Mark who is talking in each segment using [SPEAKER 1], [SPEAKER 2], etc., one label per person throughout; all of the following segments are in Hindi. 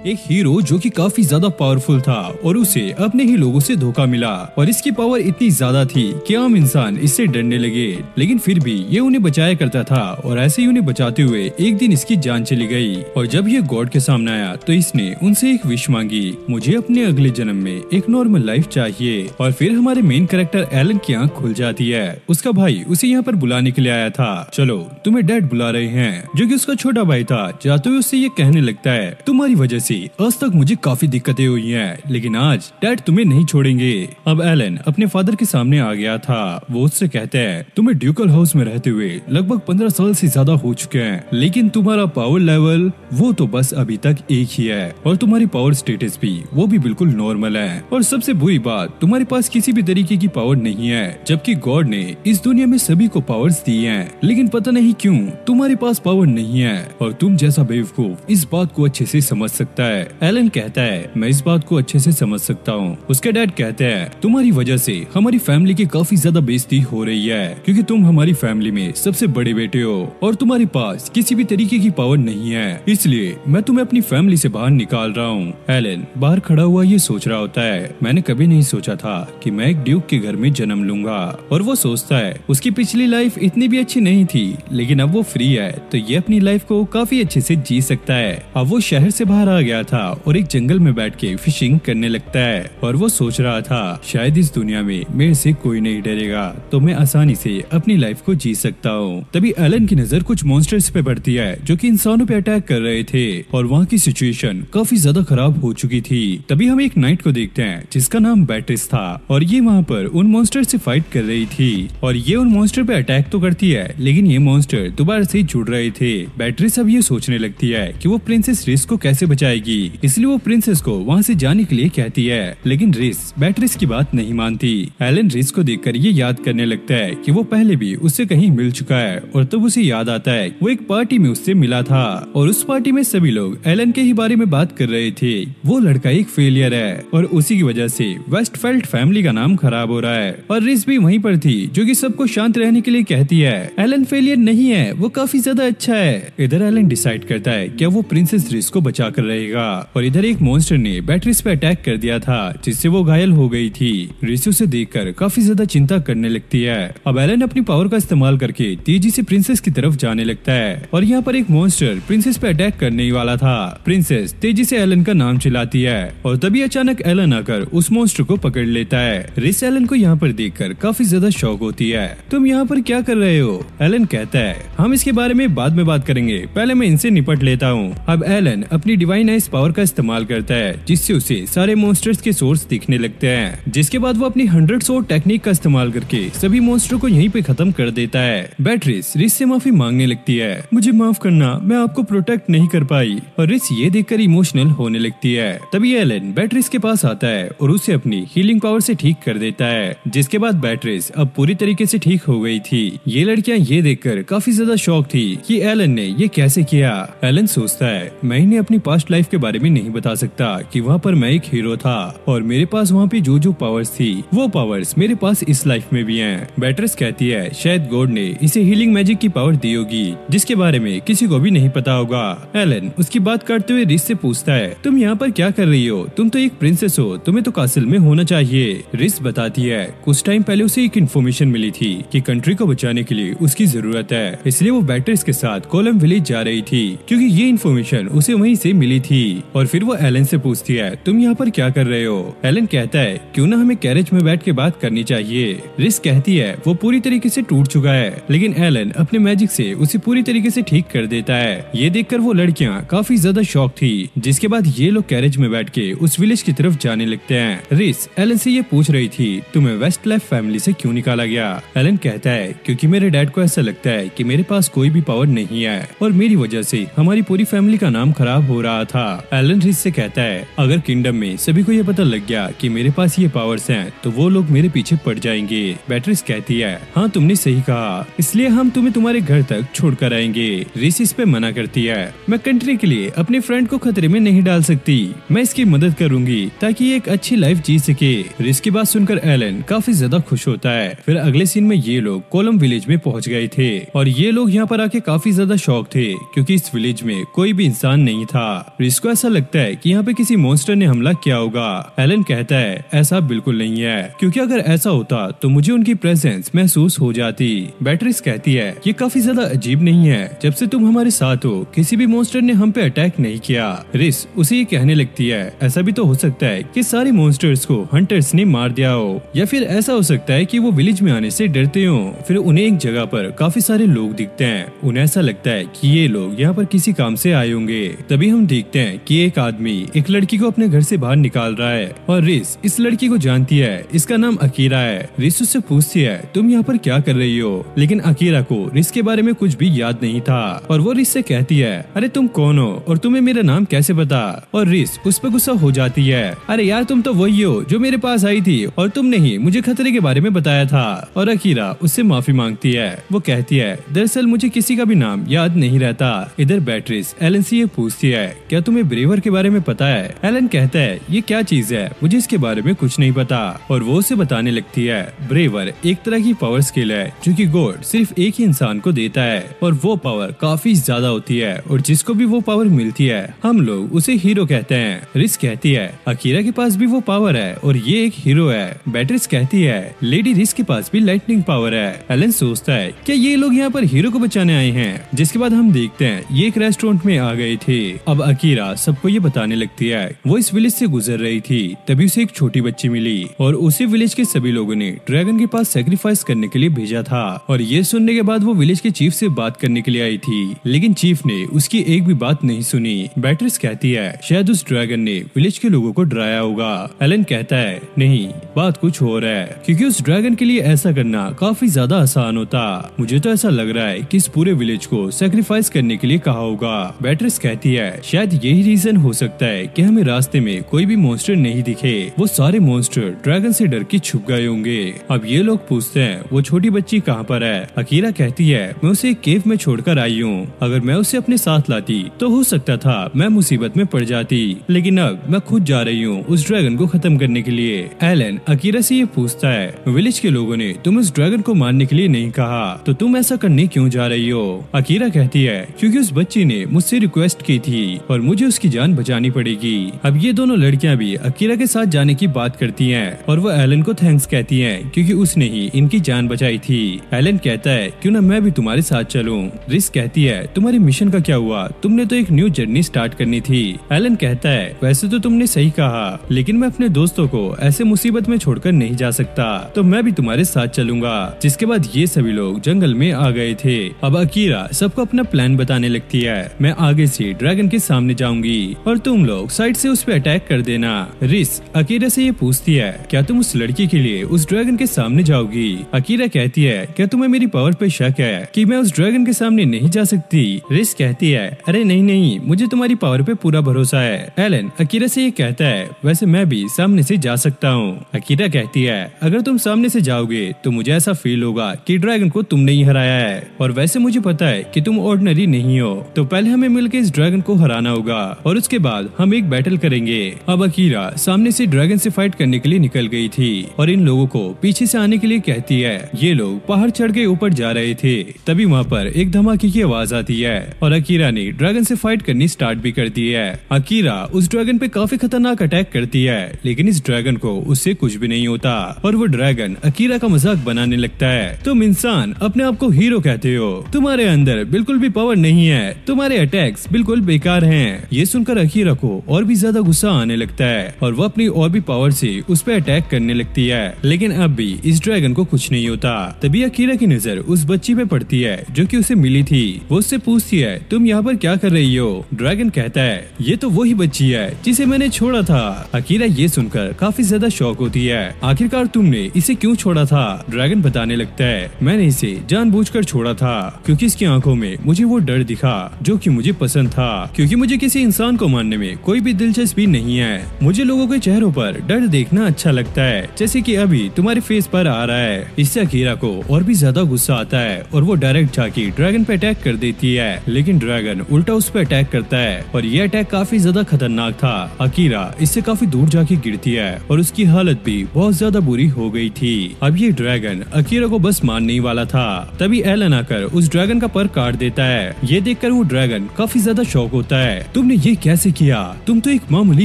[SPEAKER 1] एक हीरो जो कि काफी ज्यादा पावरफुल था और उसे अपने ही लोगों से धोखा मिला और इसकी पावर इतनी ज्यादा थी कि आम इंसान इससे डरने लगे, लेकिन फिर भी ये उन्हें बचाया करता था और ऐसे ही उन्हें बचाते हुए एक दिन इसकी जान चली गई। और जब ये गॉड के सामने आया तो इसने उनसे एक विश मांगी, मुझे अपने अगले जन्म में एक नॉर्मल लाइफ चाहिए। और फिर हमारे मेन कैरेक्टर एलन की आंख खुल जाती है। उसका भाई उसे यहाँ पर बुलाने के लिए आया था। चलो तुम्हें डैड बुला रहे हैं, जो कि उसका छोटा भाई था। जाते हुए उससे ये कहने लगता है, तुम्हारी वजह से आज तक मुझे काफी दिक्कतें हुई हैं, लेकिन आज डैड तुम्हें नहीं छोड़ेंगे। अब एलन अपने फादर के सामने आ गया था। वो उससे कहते हैं, तुम्हें ड्यूकल हाउस में रहते हुए लगभग 15 साल से ज्यादा हो चुके हैं, लेकिन तुम्हारा पावर लेवल वो तो बस अभी तक एक ही है और तुम्हारी पावर स्टेटस भी वो भी बिल्कुल नॉर्मल है। और सबसे बुरी बात, तुम्हारे पास किसी भी तरीके की पावर नहीं है, जबकि गॉड ने इस दुनिया में सभी को पावर्स दी हैं, लेकिन पता नहीं क्यों तुम्हारे पास पावर नहीं है और तुम जैसा बेवकूफ इस बात को अच्छे से समझ सकता है। एलन कहता है, मैं इस बात को अच्छे से समझ सकता हूँ। उसके डैड कहते हैं, तुम्हारी वजह से हमारी फैमिली की काफी ज्यादा बेइज्जती हो रही है, क्योंकि तुम हमारी फैमिली में सबसे बड़े बेटे हो और तुम्हारे पास किसी भी तरीके की पावर नहीं है, इसलिए मैं तुम्हें अपनी फैमिली से बाहर निकाल रहा हूँ। एलन बाहर खड़ा हुआ ये सोच रहा होता है, मैंने कभी नहीं सोचा था कि मैं एक ड्यूक के घर में जन्म लूंगा। और वो सोचता है उसकी पिछली लाइफ इतनी भी अच्छी नहीं थी, लेकिन अब वो फ्री है तो ये अपनी लाइफ को काफी अच्छे से जी सकता है। अब वो शहर से बाहर आ गया था और एक जंगल में बैठ के फिशिंग करने लगता है और वो सोच रहा था, शायद इस दुनिया में मेरे से कोई नहीं डरेगा तो मैं आसानी से अपनी लाइफ को जी सकता हूँ। तभी एलन की नजर कुछ मॉन्स्टर्स पे पड़ती है जो कि इंसानों पे अटैक कर रहे थे और वहाँ की सिचुएशन काफी ज्यादा खराब हो चुकी थी। तभी हम एक नाइट को देखते हैं जिसका नाम बैट्रिस था और ये वहाँ पर उन मॉन्स्टर से फाइट कर रही थी और ये उन मॉन्स्टर पे अटैक तो करती है, लेकिन ये मॉन्स्टर दोबारा से जुड़ रहे थे। बैट्रिस अब ये सोचने लगती है कि वो प्रिंसेस रिस को कैसे बचाएगी, इसलिए वो प्रिंसेस को वहाँ से जाने के लिए कहती है, लेकिन रिस बैट्रिस की बात नहीं मानती। एलन रिस को देखकर ये याद करने लगता है कि वो पहले भी उससे कहीं मिल चुका है और तब उसे याद आता है वो एक पार्टी में उससे मिला था और उस पार्टी में सभी लोग एलन के ही बारे में बात कर रहे थे। वो लड़का एक फेलियर है और उसी की वजह से वेस्टफेल्ड फैमिली का नाम खराब हो रहा है और रिस भी वहीं पर थी जो कि सबको शांत रहने के लिए कहती है। एलन फेलियर नहीं है, वो काफी ज्यादा अच्छा है। इधर एलन डिसाइड करता है क्या वो प्रिंसेस रिस को बचा कर रहेगा और इधर एक मॉन्स्टर ने बैट्रिस पे अटैक कर दिया था जिससे वो घायल हो गई थी। रिस उसे देखकर काफी ज्यादा चिंता करने लगती है। अब एलन अपनी पावर का इस्तेमाल करके तेजी से प्रिंसेस की तरफ जाने लगता है और यहाँ पर एक मॉन्स्टर प्रिंसेस पे अटैक करने ही वाला था। प्रिंसेस तेजी से एलन का नाम चिल्लाती है और तभी अचानक एलन आकर उस मॉन्स्टर को पकड़ लेता है। रिस एलन को यहाँ पर देखकर काफी ज्यादा शौक होती है, तुम यहाँ पर क्या कर रहे हो? एलन कहता है, हम इसके बारे में बाद में बात करेंगे, पहले मैं इनसे निपट लेता हूँ। अब एलन अपनी डिवाइन आइज पावर का इस्तेमाल करता है जिससे उसे सारे मॉन्स्टर्स के सोर्स दिखने लगते हैं, जिसके बाद वो अपनी 100 सोर्ड टेक्निक का इस्तेमाल करके सभी मॉन्स्टर को यहीं पे खत्म कर देता है। बैट्रिस रिस से माफी मांगने लगती है, मुझे माफ करना, मैं आपको प्रोटेक्ट नहीं कर पाई। और रिस ये देखकर इमोशनल होने लगती है। तभी एलन बैट्रिस के पास आता है और उसे अपनी हीलिंग पावर से ठीक कर देता है, जिसके बाद बैट्रिस अब पूरी तरीके से ठीक हो गई थी। ये लड़कियां ये देखकर काफी ज्यादा शॉक थी कि एलन ने ये कैसे किया। एलन सोचता है, मैं इन्हें अपनी पास्ट लाइफ के बारे में नहीं बता सकता कि वहाँ पर मैं एक हीरो था और मेरे पास वहाँ पे जो जो पावर्स थी वो पावर्स मेरे पास इस लाइफ में भी हैं। बैट्रिस कहती है, शायद गॉड ने इसे हीलिंग मैजिक की पावर दी होगी जिसके बारे में किसी को भी नहीं पता होगा। एलन उसकी बात करते हुए रिस से पूछता है, तुम यहाँ पर क्या कर रही हो? तुम तो एक प्रिंसेस हो, तुम्हें तो कासिल में होना चाहिए। रिस बताती है, कुछ टाइम पहले उसे एक इन्फॉर्मेशन मिली थी कि कंट्री को बचाने के लिए उसकी जरूरत है, इसलिए वो बैट्रिस के साथ कोलम विलेज जा रही थी क्योंकि ये इन्फॉर्मेशन उसे वहीं से मिली थी। और फिर वो एलन से पूछती है, तुम यहाँ पर क्या कर रहे हो? एलन कहता है, क्यों ना हमें कैरेज में बैठ के बात करनी चाहिए। रिस कहती है, वो पूरी तरीके से टूट चुका है, लेकिन एलन अपने मैजिक से उसे पूरी तरीके से ठीक कर देता है। ये देखकर वो लड़कियाँ काफी ज्यादा शॉक थी, जिसके बाद ये लोग कैरेज में बैठ के उस विलेज की तरफ जाने लगते हैं। रिस एलन से ये पूछ रही थी, तुम्हें वेस्ट लेफ्ट फैमिली से क्यों निकाला गया? एलन कहता है, क्योंकि मेरे डैड को ऐसा लगता है कि मेरे पास कोई भी पावर नहीं है और मेरी वजह से हमारी पूरी फैमिली का नाम खराब हो रहा था। एलन रिस से कहता है, अगर किंगडम में सभी को ये पता लग गया कि मेरे पास ये पावर्स हैं, तो वो लोग मेरे पीछे पड़ जाएंगे। बैट्रिस कहती है, हाँ तुमने सही कहा, इसलिए हम तुम्हें तुम्हारे घर तक छोड़ कर आएंगे। रिस इस पे मना करती है, मैं कंट्री के लिए अपने फ्रेंड को खतरे में नहीं डाल सकती, मैं इसकी मदद करूंगी ताकि एक अच्छी लाइफ जी सके। रिस की बात सुनकर एलन काफी ज्यादा खुश होता है। फिर अगले सीन में ये लोग कोलम विलेज में पहुंच गए थे और ये लोग यहाँ पर आके काफी ज्यादा शॉक थे क्योंकि इस विलेज में कोई भी इंसान नहीं था। रिस रिस को ऐसा लगता है कि यहाँ पे किसी मॉन्स्टर ने हमला किया होगा। एलन कहता है ऐसा बिल्कुल नहीं है, क्योंकि अगर ऐसा होता तो मुझे उनकी प्रेजेंस महसूस हो जाती। बेट्रिस कहती है ये काफी ज्यादा अजीब नहीं है, जब से तुम हमारे साथ हो किसी भी मॉन्स्टर ने हम पे अटैक नहीं किया। रिस उसे ये कहने लगती है ऐसा भी तो हो सकता है कि सारे मॉन्स्टर्स को हंटर्स ने मार दिया हो, या फिर ऐसा हो सकता है कि वो विलेज में आने से डरते हो। फिर उन्हें एक जगह पर काफी सारे लोग दिखते हैं, उन्हें ऐसा लगता है कि ये लोग यहाँ पर किसी काम से आए होंगे। तभी हम देखते हैं कि एक आदमी एक लड़की को अपने घर से बाहर निकाल रहा है और रिस इस लड़की को जानती है, इसका नाम अकीरा है। रिस उससे पूछती है तुम यहाँ पर क्या कर रही हो, लेकिन अकीरा को रिस के बारे में कुछ भी याद नहीं था और वो रिस से कहती है अरे तुम कौन हो और तुम्हें मेरा नाम कैसे पता। और रिस उस पर गुस्सा हो जाती है अरे यार तुम तो वही हो जो मेरे पास आई थी और तुमने ही मुझे खतरे के बारे में बताया था। और अकीरा उससे माफी मांगती है, वो कहती है दरअसल मुझे किसी का भी नाम याद नहीं रहता। इधर बेट्रिस एलन से ये पूछती है क्या तुम्हें ब्रेवर के बारे में पता है। एलन कहता है ये क्या चीज है, मुझे इसके बारे में कुछ नहीं पता। और वो उसे बताने लगती है ब्रेवर एक तरह की पावर स्किल है जो कि गॉड सिर्फ एक ही इंसान को देता है और वो पावर काफी ज्यादा होती है और जिसको भी वो पावर मिलती है हम लोग उसे हीरो कहते हैं। रिस कहती है अकीरा के पास भी वो पावर है और ये एक हीरो है। बेट्रिस कहती है लेडी रिस के पास भी लाइटनिंग पावर है। एलन सोचता है क्या ये लोग यहाँ पर हीरो को बचाने आए हैं। जिसके बाद हम देखते हैं ये एक रेस्टोरेंट में आ गए थे। अब अकीरा सबको ये बताने लगती है वो इस विलेज से गुजर रही थी, तभी उसे एक छोटी बच्ची मिली और उसे विलेज के सभी लोगों ने ड्रैगन के पास सेक्रीफाइस करने के लिए भेजा था। और ये सुनने के बाद वो विलेज के चीफ से बात करने के लिए आई थी, लेकिन चीफ ने उसकी एक भी बात नहीं सुनी। बेट्रिस कहती है शायद उस ड्रैगन ने विलेज के लोगों को डराया होगा। एलन कहता है नहीं, बात कुछ और है, क्योंकि उस ड्रैगन के लिए ऐसा करना काफी ज्यादा आसान होता। मुझे तो ऐसा लग रहा है कि इस पूरे विलेज को सेक्रीफाइस करने के लिए कहा होगा। बेट्रिस कहती है शायद यही रीजन हो सकता है कि हमें रास्ते में कोई भी मॉन्स्टर नहीं दिखे, वो सारे मॉन्स्टर ड्रैगन से डर के छुप गए होंगे। अब ये लोग पूछते हैं वो छोटी बच्ची कहाँ पर है। अकीरा कहती है मैं उसे एक केव में छोड़कर आई हूँ, अगर मैं उसे अपने साथ लाती तो हो सकता था मैं मुसीबत में पड़ जाती, लेकिन अब मैं खुद जा रही हूँ उस ड्रैगन को खत्म करने के लिए। एलन अकीरा से ये पूछता है विलेज के लोगों ने तुम उस ड्रैगन को मारने के लिए नहीं कहा, तो तुम ऐसा करने क्यों जा रही हो। अकीरा कहती है क्योंकि उस बच्ची ने मुझसे रिक्वेस्ट की थी और मुझे उसकी जान बचानी पड़ेगी। अब ये दोनों लड़कियां भी अकीरा के साथ जाने की बात करती हैं और वो एलन को थैंक्स कहती हैं क्योंकि उसने ही इनकी जान बचाई थी। एलन कहता है क्यों ना मैं भी तुम्हारे साथ चलूं। रिस कहती है तुम्हारे मिशन का क्या हुआ, तुमने तो एक न्यू जर्नी स्टार्ट करनी थी। एलन कहता है वैसे तो तुमने सही कहा, लेकिन मैं अपने दोस्तों को ऐसे मुसीबत में छोड़कर नहीं जा सकता, तो मैं भी तुम्हारे साथ चलूंगा। जिसके बाद ये सभी लोग जंगल में आ गए थे। अब अकीरा सबको अपना प्लान बताने लगती है, मैं आगे से ड्रैगन के सामने जाऊंगी और तुम लोग साइड से उस पे अटैक कर देना। रिस अकीरा से ये पूछती है क्या तुम उस लड़की के लिए उस ड्रैगन के सामने जाओगी। अकीरा कहती है क्या तुम्हें मेरी पावर पे शक है कि मैं उस ड्रैगन के सामने नहीं जा सकती। रिस कहती है अरे नहीं नहीं, मुझे तुम्हारी पावर पे पूरा भरोसा है। एलन अकीरा से ये कहता है वैसे मैं भी सामने से जा सकता हूँ। अकीरा कहती है अगर तुम सामने से जाओगे तो मुझे ऐसा फील होगा कि ड्रैगन को तुमने ही हराया है, और वैसे मुझे पता है कि तुम ऑर्डिनरी नहीं हो, तो पहले हमें मिलकर इस ड्रैगन को हराना होगा और उसके बाद हम एक बैटल करेंगे। अब अकीरा सामने से ड्रैगन से फाइट करने के लिए निकल गई थी और इन लोगों को पीछे से आने के लिए कहती है। ये लोग पहाड़ चढ़ के ऊपर जा रहे थे, तभी वहाँ पर एक धमाके की आवाज आती है और अकीरा ने ड्रैगन से फाइट करनी स्टार्ट भी कर दी है। अकीरा उस ड्रैगन पे काफी खतरनाक अटैक करती है, लेकिन इस ड्रैगन को उससे कुछ भी नहीं होता और वो ड्रैगन अकीरा का मजाक बनाने लगता है। तुम इंसान अपने आप को हीरो कहते हो, तुम्हारे अंदर बिल्कुल भी पावर नहीं है, तुम्हारे अटैक्स बिल्कुल बेकार हैं। ये सुनकर अकीरा को और भी ज्यादा गुस्सा आने लगता है और वो अपनी और भी पावर से उस पर अटैक करने लगती है, लेकिन अब भी इस ड्रैगन को कुछ नहीं होता। तभी अकीरा की नजर उस बच्ची पे पड़ती है जो कि उसे मिली थी। वो उससे पूछती है तुम यहाँ पर क्या कर रही हो। ड्रैगन कहता है ये तो वही बच्ची है जिसे मैंने छोड़ा था। अकीरा ये सुनकर काफी ज्यादा शॉक होती है, आखिरकार तुमने इसे क्यों छोड़ा था। ड्रैगन बताने लगता है मैंने इसे जानबूझकर छोड़ा था क्योंकि इसकी आंखों में मुझे वो डर दिखा जो कि मुझे पसंद था, क्योंकि मुझे किसी इंसान को मारने में कोई भी दिलचस्पी नहीं है। मुझे लोगों के चेहरों पर डर देखना अच्छा लगता है, जैसे कि अभी तुम्हारे फेस पर आ रहा है। इससे अकीरा को और भी ज्यादा गुस्सा आता है और वो डायरेक्ट जाके ड्रैगन पे अटैक कर देती है, लेकिन ड्रैगन उल्टा उस पर अटैक करता है और ये अटैक काफी ज्यादा खतरनाक था। अकीरा इससे काफी दूर जाके गिरती है और उसकी हालत भी बहुत ज्यादा बुरी हो गई थी। अब ये ड्रैगन अकीरा को बस मारने ही वाला था, तभी एलन आकर उस ड्रैगन का पर काट देता है। ये देखकर वो ड्रैगन काफी ज्यादा शॉक होता है। तुम तुमने ये कैसे किया? तुम तो एक मामूली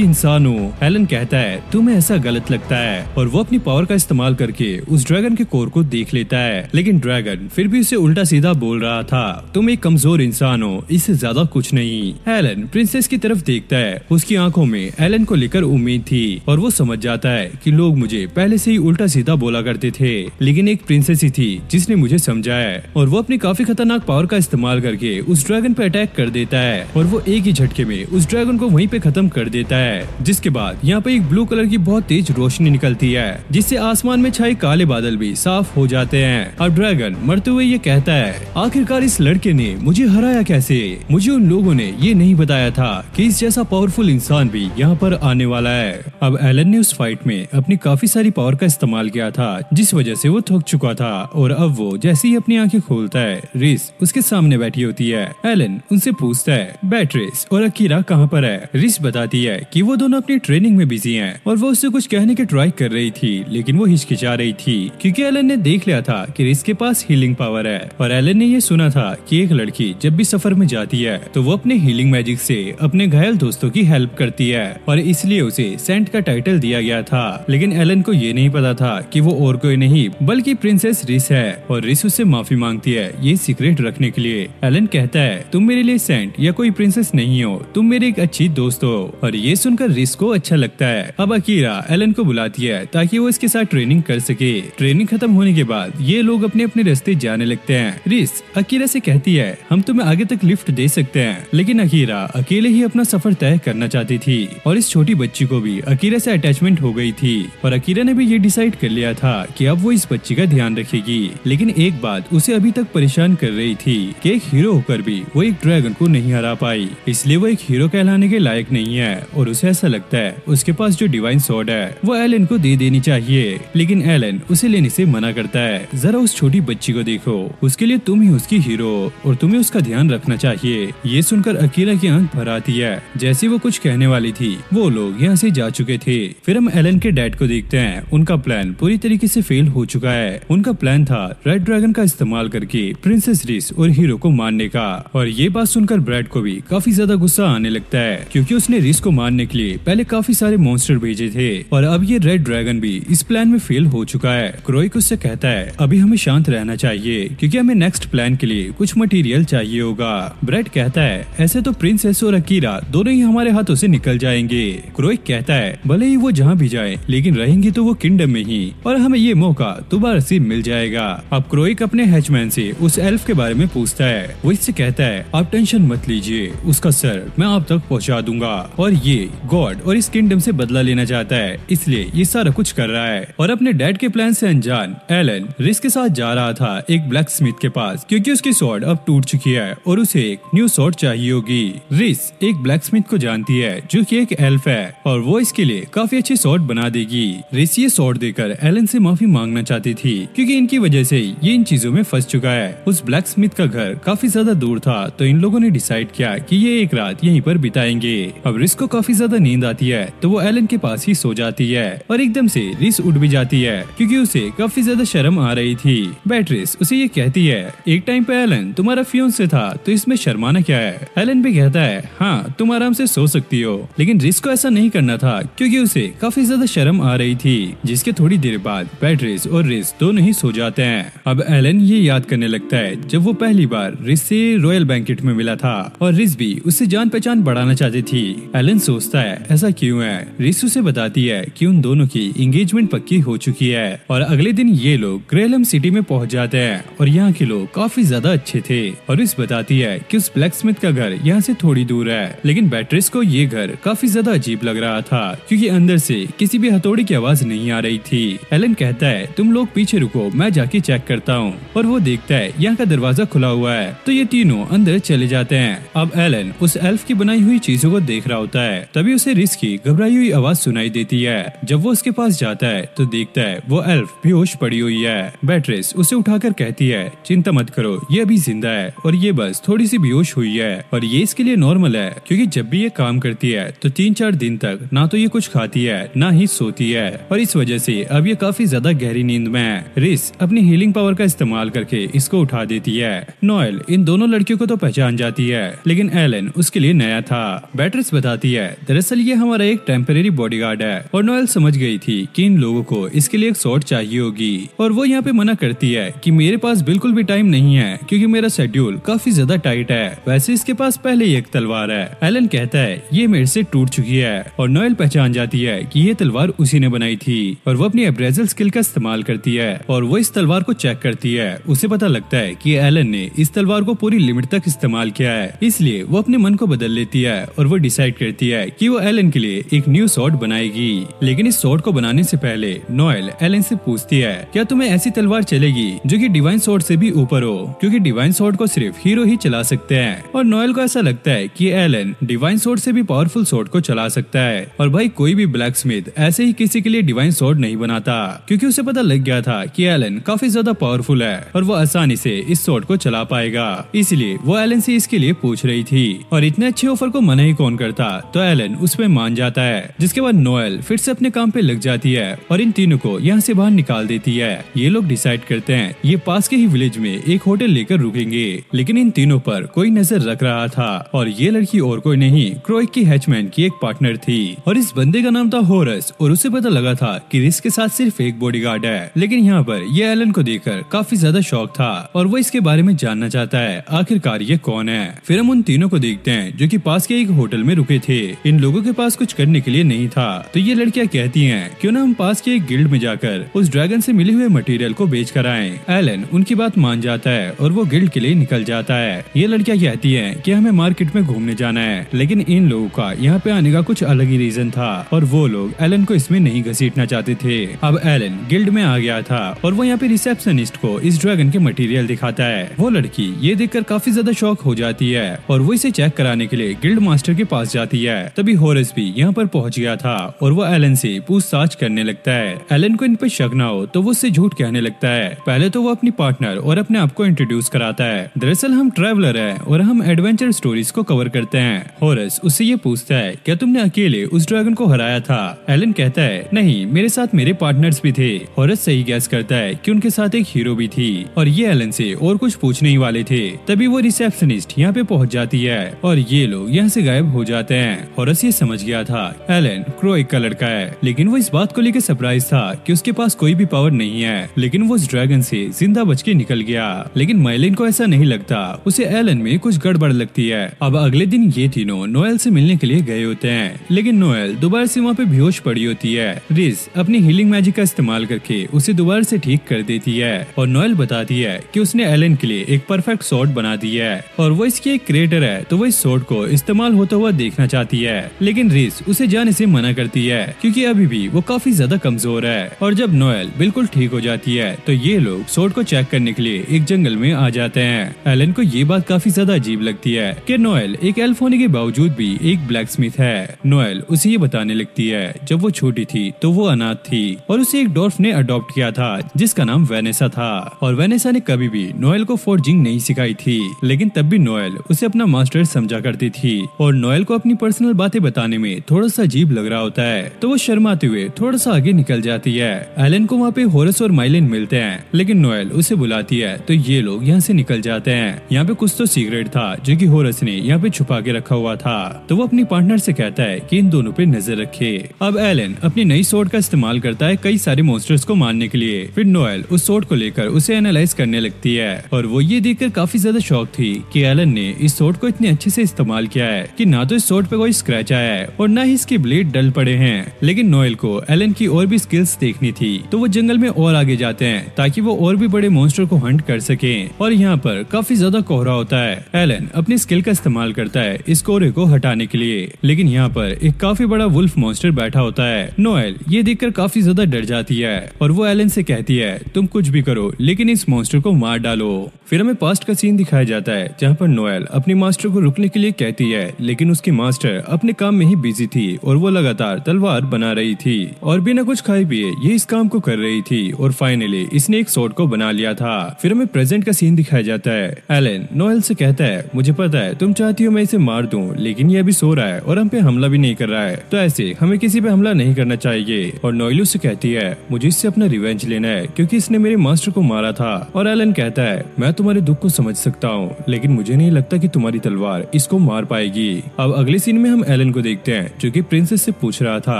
[SPEAKER 1] इंसान हो। एलन कहता है तुम्हें ऐसा गलत लगता है और वो अपनी पावर का इस्तेमाल करके उस ड्रैगन के कोर को देख लेता है, लेकिन ड्रैगन फिर भी उसे उल्टा सीधा बोल रहा था, तुम एक कमजोर इंसान हो, इससे ज्यादा कुछ नहीं। एलन प्रिंसेस की तरफ देखता है, उसकी आंखों में एलन को लेकर उम्मीद थी और वो समझ जाता है कि लोग मुझे पहले से ही उल्टा सीधा बोला करते थे, लेकिन एक प्रिंसेस ही थी जिसने मुझे समझाया और वो अपनी काफी खतरनाक पावर का इस्तेमाल करके उस ड्रैगन पे अटैक कर देता है और वो एक ही झटके में उस ड्रैगन को वहीं पे खत्म कर देता है। जिसके बाद यहाँ पे एक ब्लू कलर की बहुत तेज रोशनी निकलती है जिससे आसमान में छाए काले बादल भी साफ हो जाते हैं। अब ड्रैगन मरते हुए ये कहता है, आखिरकार इस लड़के ने मुझे हराया कैसे? मुझे उन लोगों ने ये नहीं बताया था कि इस जैसा पावरफुल इंसान भी यहाँ पर आने वाला है। अब एलन ने उस फाइट में अपनी काफी सारी पावर का इस्तेमाल किया था जिस वजह से वो थक चुका था और अब वो जैसे ही अपनी आंखें खोलता है, रिस उसके सामने बैठी होती है। एलन उनसे पूछता है, बैट्रिस और अकीरा कहाँ पर है? रिस बताती है कि वो दोनों अपनी ट्रेनिंग में बिजी हैं और वो उससे कुछ कहने की ट्राई कर रही थी लेकिन वो हिचकिचा रही थी क्योंकि एलन ने देख लिया था कि रिस के पास हीलिंग पावर है और एलन ने ये सुना था कि एक लड़की जब भी सफर में जाती है तो वो अपने हीलिंग मैजिक से अपने घायल दोस्तों की हेल्प करती है और इसलिए उसे सेंट का टाइटल दिया गया था। लेकिन एलन को ये नहीं पता था कि वो और कोई नहीं बल्कि प्रिंसेस रिस है और रिस उससे माफी मांगती है ये सीक्रेट रखने के लिए। एलन कहता है, तुम मेरे लिए सेंट या कोई प्रिंसेस नहीं हो, तुम मेरे एक अच्छी दोस्त हो और ये सुनकर रिस को अच्छा लगता है। अब अकीरा एलन को बुलाती है ताकि वो इसके साथ ट्रेनिंग कर सके। ट्रेनिंग खत्म होने के बाद ये लोग अपने अपने रास्ते जाने लगते हैं। रिस अकीरा से कहती है, हम तुम्हें आगे तक लिफ्ट दे सकते हैं, लेकिन अकीरा अकेले ही अपना सफर तय करना चाहती थी और इस छोटी बच्ची को भी अकीरा से अटैचमेंट हो गई थी और अकीरा ने भी ये डिसाइड कर लिया था कि अब वो इस बच्ची का ध्यान रखेगी। लेकिन एक बात उसे अभी तक परेशान कर रही थी कि एक हीरो होकर भी वो एक ड्रैगन को नहीं हरा पाई, इसलिए वो एक हीरो कहलाने के लायक नहीं है और उसे ऐसा लगता है उसके पास जो डिवाइन स्वॉर्ड है वो एलन को दे देनी चाहिए। लेकिन एलन उसे लेने से मना करता है, जरा उस छोटी बच्ची को देखो, उसके लिए तुम ही उसकी हीरो और तुम्हें उसका ध्यान रखना चाहिए। ये सुनकर अकीरा की आंख भर आती है। जैसे वो कुछ कहने वाली थी वो लोग यहाँ से जा चुके थे। फिर हम एलन के डैड को देखते हैं, उनका प्लान पूरी तरीके से फेल हो चुका है। उनका प्लान था रेड ड्रैगन का इस्तेमाल करके प्रिंसेस रिस और हीरो को मारने का और ये बात सुनकर ब्रैड को भी काफी ज्यादा गुस्सा आने लगता है क्योंकि उसने रिस को मारने के लिए पहले काफी सारे मॉन्स्टर भेजे थे और अब ये रेड ड्रैगन भी इस प्लान में फेल हो चुका है। क्रोइक उससे कहता है, अभी हमें शांत रहना चाहिए क्योंकि हमें नेक्स्ट प्लान के लिए कुछ मटेरियल चाहिए होगा। ब्रैड कहता है, ऐसे तो प्रिंसेस और अकीरा दोनों ही हमारे हाथों से निकल जाएंगे। क्रोइक कहता है, भले ही वो जहाँ भी जाए लेकिन रहेंगे तो वो किंगडम में ही और हमें ये मौका दोबारा से मिल जाएगा। अब क्रोइक अपने हैचमैन से उस एल्फ के बारे में पूछता है। वो इससे कहता है, आप टेंशन मत लीजिए, उसका सर मैं आप तक पहुंचा दूंगा और ये गॉड और इस किंगडम से बदला लेना चाहता है, इसलिए ये सारा कुछ कर रहा है। और अपने डैड के प्लान से अनजान एलन रिस के साथ जा रहा था एक ब्लैक स्मिथ के पास क्योंकि उसकी स्वॉर्ड अब टूट चुकी है और उसे एक न्यू स्वॉर्ड चाहिए होगी। रिस एक ब्लैक स्मिथ को जानती है जो कि एक एल्फ है और वो इसके लिए काफी अच्छी स्वॉर्ड बना देगी। रिस ये स्वॉर्ड देकर एलन से माफी मांगना चाहती थी क्योंकि इनकी वजह से ये इन चीजों में फंस चुका है। उस ब्लैक स्मिथ का घर काफी ज्यादा दूर था तो इन लोगों ने डिसाइड किया कि ये एक रात यहीं पर बिताएंगे। अब रिस को काफी ज्यादा नींद आती है तो वो एलन के पास ही सो जाती है और एकदम से रिस उठ भी जाती है क्योंकि उसे काफी ज्यादा शर्म आ रही थी। बैट्रिस उसे ये कहती है, एक टाइम पे एलन तुम्हारा फियांसे था तो इसमें शर्माना क्या है? एलन भी कहता है, हाँ तुम आराम से सो सकती हो, लेकिन रिस को ऐसा नहीं करना था क्योंकि उसे काफी ज्यादा शर्म आ रही थी। जिसके थोड़ी देर बाद बैट्रिस और रिस दोनों ही सो जाते हैं। अब एलन ये याद करने लगता है जब वो पहली बार रिस से रॉयल बैंकेट में मिला था और रिस भी उससे जान पहचान बढ़ाना चाहती थी। एलन सोचता है ऐसा क्यों है। रिस उसे बताती है कि उन दोनों की एंगेजमेंट पक्की हो चुकी है और अगले दिन ये लोग ग्रेलम सिटी में पहुंच जाते हैं और यहाँ के लोग काफी ज्यादा अच्छे थे। और रिस बताती है कि उस ब्लैक स्मिथ का घर यहाँ से थोड़ी दूर है, लेकिन बैट्रिस को ये घर काफी ज्यादा अजीब लग रहा था क्योंकि अंदर से किसी भी हथौड़ी की आवाज नहीं आ रही थी। एलन कहता है, तुम लोग पीछे रुको, मैं जाके चेक करता हूँ। और वो देखता है यहाँ का दरवाजा खुला हुआ है तो ये तीनों अंदर चले जाते हैं। अब एलन उस एल्फ की बनाई हुई चीजों को देख रहा होता है, तभी उसे रिस की घबराई हुई आवाज सुनाई देती है। जब वो उसके पास जाता है तो देखता है वो एल्फ बेहोश पड़ी हुई है। बैट्रिस उसे उठाकर कहती है, चिंता मत करो, ये अभी जिंदा है और ये बस थोड़ी सी बेहोश हुई है और ये इसके लिए नॉर्मल है क्योंकि जब भी ये काम करती है तो 3-4 दिन तक ना तो ये कुछ खाती है ना ही सोती है और इस वजह से अब ये काफी ज्यादा गहरी नींद में है। रिस अपनी हीलिंग पावर का इस्तेमाल करके इसको उठा देती है। नोएल इन दोनों लड़कियों को तो पहचान जाती है लेकिन एलन उसके इसके लिए नया था। बैट्रिस बताती है दरअसल ये हमारा एक टेम्परेरी बॉडीगार्ड है, और नोएल समझ गई थी कि इन लोगों को इसके लिए एक स्वॉर्ड चाहिए होगी, और वो यहाँ पे मना करती है कि मेरे पास बिल्कुल भी टाइम नहीं है क्योंकि मेरा शेड्यूल काफी ज्यादा टाइट है। वैसे इसके पास पहले ही एक तलवार है। एलन कहता है ये मेरे से टूट चुकी है, और नोएल पहचान जाती है कि ये तलवार उसी ने बनाई थी, और वो अपनी अप्रेजल स्किल का इस्तेमाल करती है और वो इस तलवार को चेक करती है। उसे पता लगता है कि एलन ने इस तलवार को पूरी लिमिट तक इस्तेमाल किया है, इसलिए वो अपने मन को बदल लेती है और वो डिसाइड करती है कि वो एलन के लिए एक न्यू स्वॉर्ड बनाएगी। लेकिन इस स्वॉर्ड को बनाने से पहले नोएल एलन से पूछती है क्या तुम्हें ऐसी तलवार चलेगी जो कि डिवाइन स्वॉर्ड से भी ऊपर हो, क्योंकि डिवाइन स्वॉर्ड को सिर्फ हीरो ही चला सकते हैं। और नोएल को ऐसा लगता है कि एलन डिवाइन स्वॉर्ड से भी पावरफुल स्वॉर्ड को चला सकता है, और भाई कोई भी ब्लैक स्मिथ ऐसे ही किसी के लिए डिवाइन स्वॉर्ड नहीं बनाता, क्योंकि उसे पता लग गया था कि एलन काफी ज्यादा पावरफुल है और वो आसानी से इस स्वॉर्ड को चला पाएगा। इसलिए वो एलन से इसके लिए पूछ रही थी, और इतने अच्छे ऑफर को मना ही कौन करता, तो एलन उसमें मान जाता है। जिसके बाद नोएल फिर से अपने काम पे लग जाती है और इन तीनों को यहाँ से बाहर निकाल देती है। ये लोग डिसाइड करते हैं ये पास के ही विलेज में एक होटल लेकर रुकेंगे, लेकिन इन तीनों पर कोई नजर रख रहा था, और ये लड़की और कोई नहीं क्रोइक की हैचमैन की एक पार्टनर थी, और इस बंदे का नाम था होरस, और उसे पता लगा था कि रिस के साथ सिर्फ एक बॉडीगार्ड है। लेकिन यहाँ पर ये एलन को देखकर काफी ज्यादा शौक था और वो इसके बारे में जानना चाहता है आखिरकार ये कौन है। फिर हम उन तीनों को देखते हैं जो कि पास के एक होटल में रुके थे। इन लोगों के पास कुछ करने के लिए नहीं था, तो ये लड़कियां कहती हैं क्यों ना हम पास के एक गिल्ड में जाकर उस ड्रैगन से मिले हुए मटेरियल को बेच कर आएं। एलन उनकी बात मान जाता है और वो गिल्ड के लिए निकल जाता है। ये लड़कियां कहती हैं कि हमें मार्केट में घूमने जाना है, लेकिन इन लोगों का यहाँ पे आने का कुछ अलग ही रीजन था, और वो लोग एलन को इसमें नहीं घसीटना चाहते थे। अब एलन गिल्ड में आ गया था और वो यहाँ पे रिसेप्शनिस्ट को इस ड्रैगन के मटेरियल दिखाता है। वो लड़की ये देखकर काफी ज्यादा शॉक हो जाती है और वो इसे चेक कराने के लिए गिल्ड मास्टर के पास जाती है। तभी होरस भी यहाँ पर पहुंच गया था और वो एलन से पूछताछ करने लगता है। एलन को इन पे शक ना हो तो वो उससे झूठ कहने लगता है। पहले तो वो अपनी पार्टनर और अपने आप को इंट्रोड्यूस कराता है। दरअसल हम ट्रैवलर हैं और हम एडवेंचर स्टोरीज को कवर करते हैं। होरस उससे ये पूछता है क्या तुमने अकेले उस ड्रैगन को हराया था? एलन कहता है नहीं, मेरे साथ मेरे पार्टनर्स भी थे। होरस सही गैस करता है कि उनके साथ एक हीरो भी थी, और ये एलन से और कुछ पूछने ही वाले थे। तभी वो रिसेप्शनिस्ट यहाँ पे पहुंच जाती है और ये लोग यहाँ से गायब हो जाते हैं। होरस ये समझ गया था एलन क्रोइक का लड़का है, लेकिन वो इस बात को लेकर सरप्राइज था कि उसके पास कोई भी पावर नहीं है, लेकिन वो उस ड्रैगन से जिंदा बच के निकल गया। लेकिन माइलिन को ऐसा नहीं लगता, उसे एलन में कुछ गड़बड़ लगती है। अब अगले दिन ये तीनों नोएल से मिलने के लिए गए होते हैं, लेकिन नोएल दोबारा से वहाँ पे बेहोश पड़ी होती है। रिस अपनी हीलिंग मैजिक का इस्तेमाल करके उसे दोबारा से ठीक कर देती है और नोएल बताती है कि उसने एलन के लिए एक परफेक्ट स्वॉर्ड बना दी है और वो इसकी एक क्रिएटर है, तो वो इस स्वॉर्ड को इस्तेमाल होता हुआ देखना चाहती है। लेकिन रिस उसे जाने से मना करती है क्योंकि अभी भी वो काफी ज्यादा कमजोर है। और जब नोएल बिल्कुल ठीक हो जाती है तो ये लोग स्वॉर्ड को चेक करने के लिए एक जंगल में आ जाते हैं। एलन को ये बात काफी ज्यादा अजीब लगती है कि नोएल एक एल्फ होने के बावजूद भी एक ब्लैक स्मिथ है। नोएल उसे ये बताने लगती है जब वो छोटी थी तो वो अनाथ थी और उसे एक डॉर्फ ने अडॉप्ट किया था जिसका नाम वेनेसा था, और वेनेसा ने कभी भी नोएल को फोर्जिंग नहीं सिखाई थी। लेकिन तब भी नोएल उसे अपना मास्टर समझा करती थी और नोएल को अपनी पर्सनल बातें बताने में थोड़ा सा अजीब लग रहा होता है, तो वो शर्माते हुए थोड़ा सा आगे निकल जाती है। एलन को वहाँ पे होरस और माइलिन मिलते हैं, लेकिन नोएल उसे बुलाती है तो ये लोग यहाँ से निकल जाते हैं। यहाँ पे कुछ तो सीक्रेट था जो कि होरस ने यहाँ पे छुपा के रखा हुआ था, तो वो अपनी पार्टनर से कहता है कि इन दोनों पे नजर रखे। अब एलन अपनी नई स्वॉर्ड का इस्तेमाल करता है कई सारे मॉन्स्टर्स को मारने के लिए। फिर नोएल उस स्वॉर्ड को लेकर उसे एनालाइज करने लगती है और वो ये देखकर काफी ज्यादा शॉक थी कि एलन ने इस स्वॉर्ड को इतने अच्छे से इस्तेमाल किया है कि ना तो इस स्वॉर्ड पे कोई स्क्रैच आया है और ना ही इसके ब्लेड डल पड़े हैं। लेकिन नोएल को एलन की और भी स्किल्स देखनी थी, तो वो जंगल में और आगे जाते हैं ताकि वो और भी बड़े मॉन्स्टर को हंट कर सके। और यहाँ पर काफी ज्यादा कोहरा होता है। एलन अपनी स्किल का इस्तेमाल करता है इस कोहरे को हटाने के लिए, लेकिन यहाँ पर एक काफी बड़ा वुल्फ मॉन्स्टर बैठा होता है। नोएल ये देखकर काफी ज्यादा डर जाती है और वो एलन से कहती है तुम कुछ भी करो लेकिन इस मॉन्स्टर को मार डालो। फिर हमें पास्ट का सीन दिखाया जाता है जहाँ पर नोएल अपनी मास्टर को रुकने के लिए कहती है, लेकिन उसकी मास्टर अपने काम में ही बिजी थी और वो लगातार तलवार बना रही थी और बिना कुछ खाए पिए ये इस काम को कर रही थी और फाइनली इसने एक स्वॉर्ड को बना लिया था। फिर हमें प्रेजेंट का सीन दिखाया जाता है। एलन नोएल से कहता है मुझे पता है तुम चाहती हो मैं इसे मार दूं, लेकिन ये अभी सो रहा है और हम पे हमला भी नहीं कर रहा है, तो ऐसे हमें किसी पे हमला नहीं करना चाहिए। और नोएल उससे कहती है मुझे इससे अपना रिवेंज लेना है क्योंकि इसने मेरे मास्टर को मारा था। और एलन कहता है मैं तुम्हारे दुख को समझ सकता हूँ, लेकिन मुझे नहीं लगता कि तुम्हारी तलवार इस को मार पाएगी। अब अगले सीन में हम एलन को देखते हैं जो कि प्रिंसेस से पूछ रहा था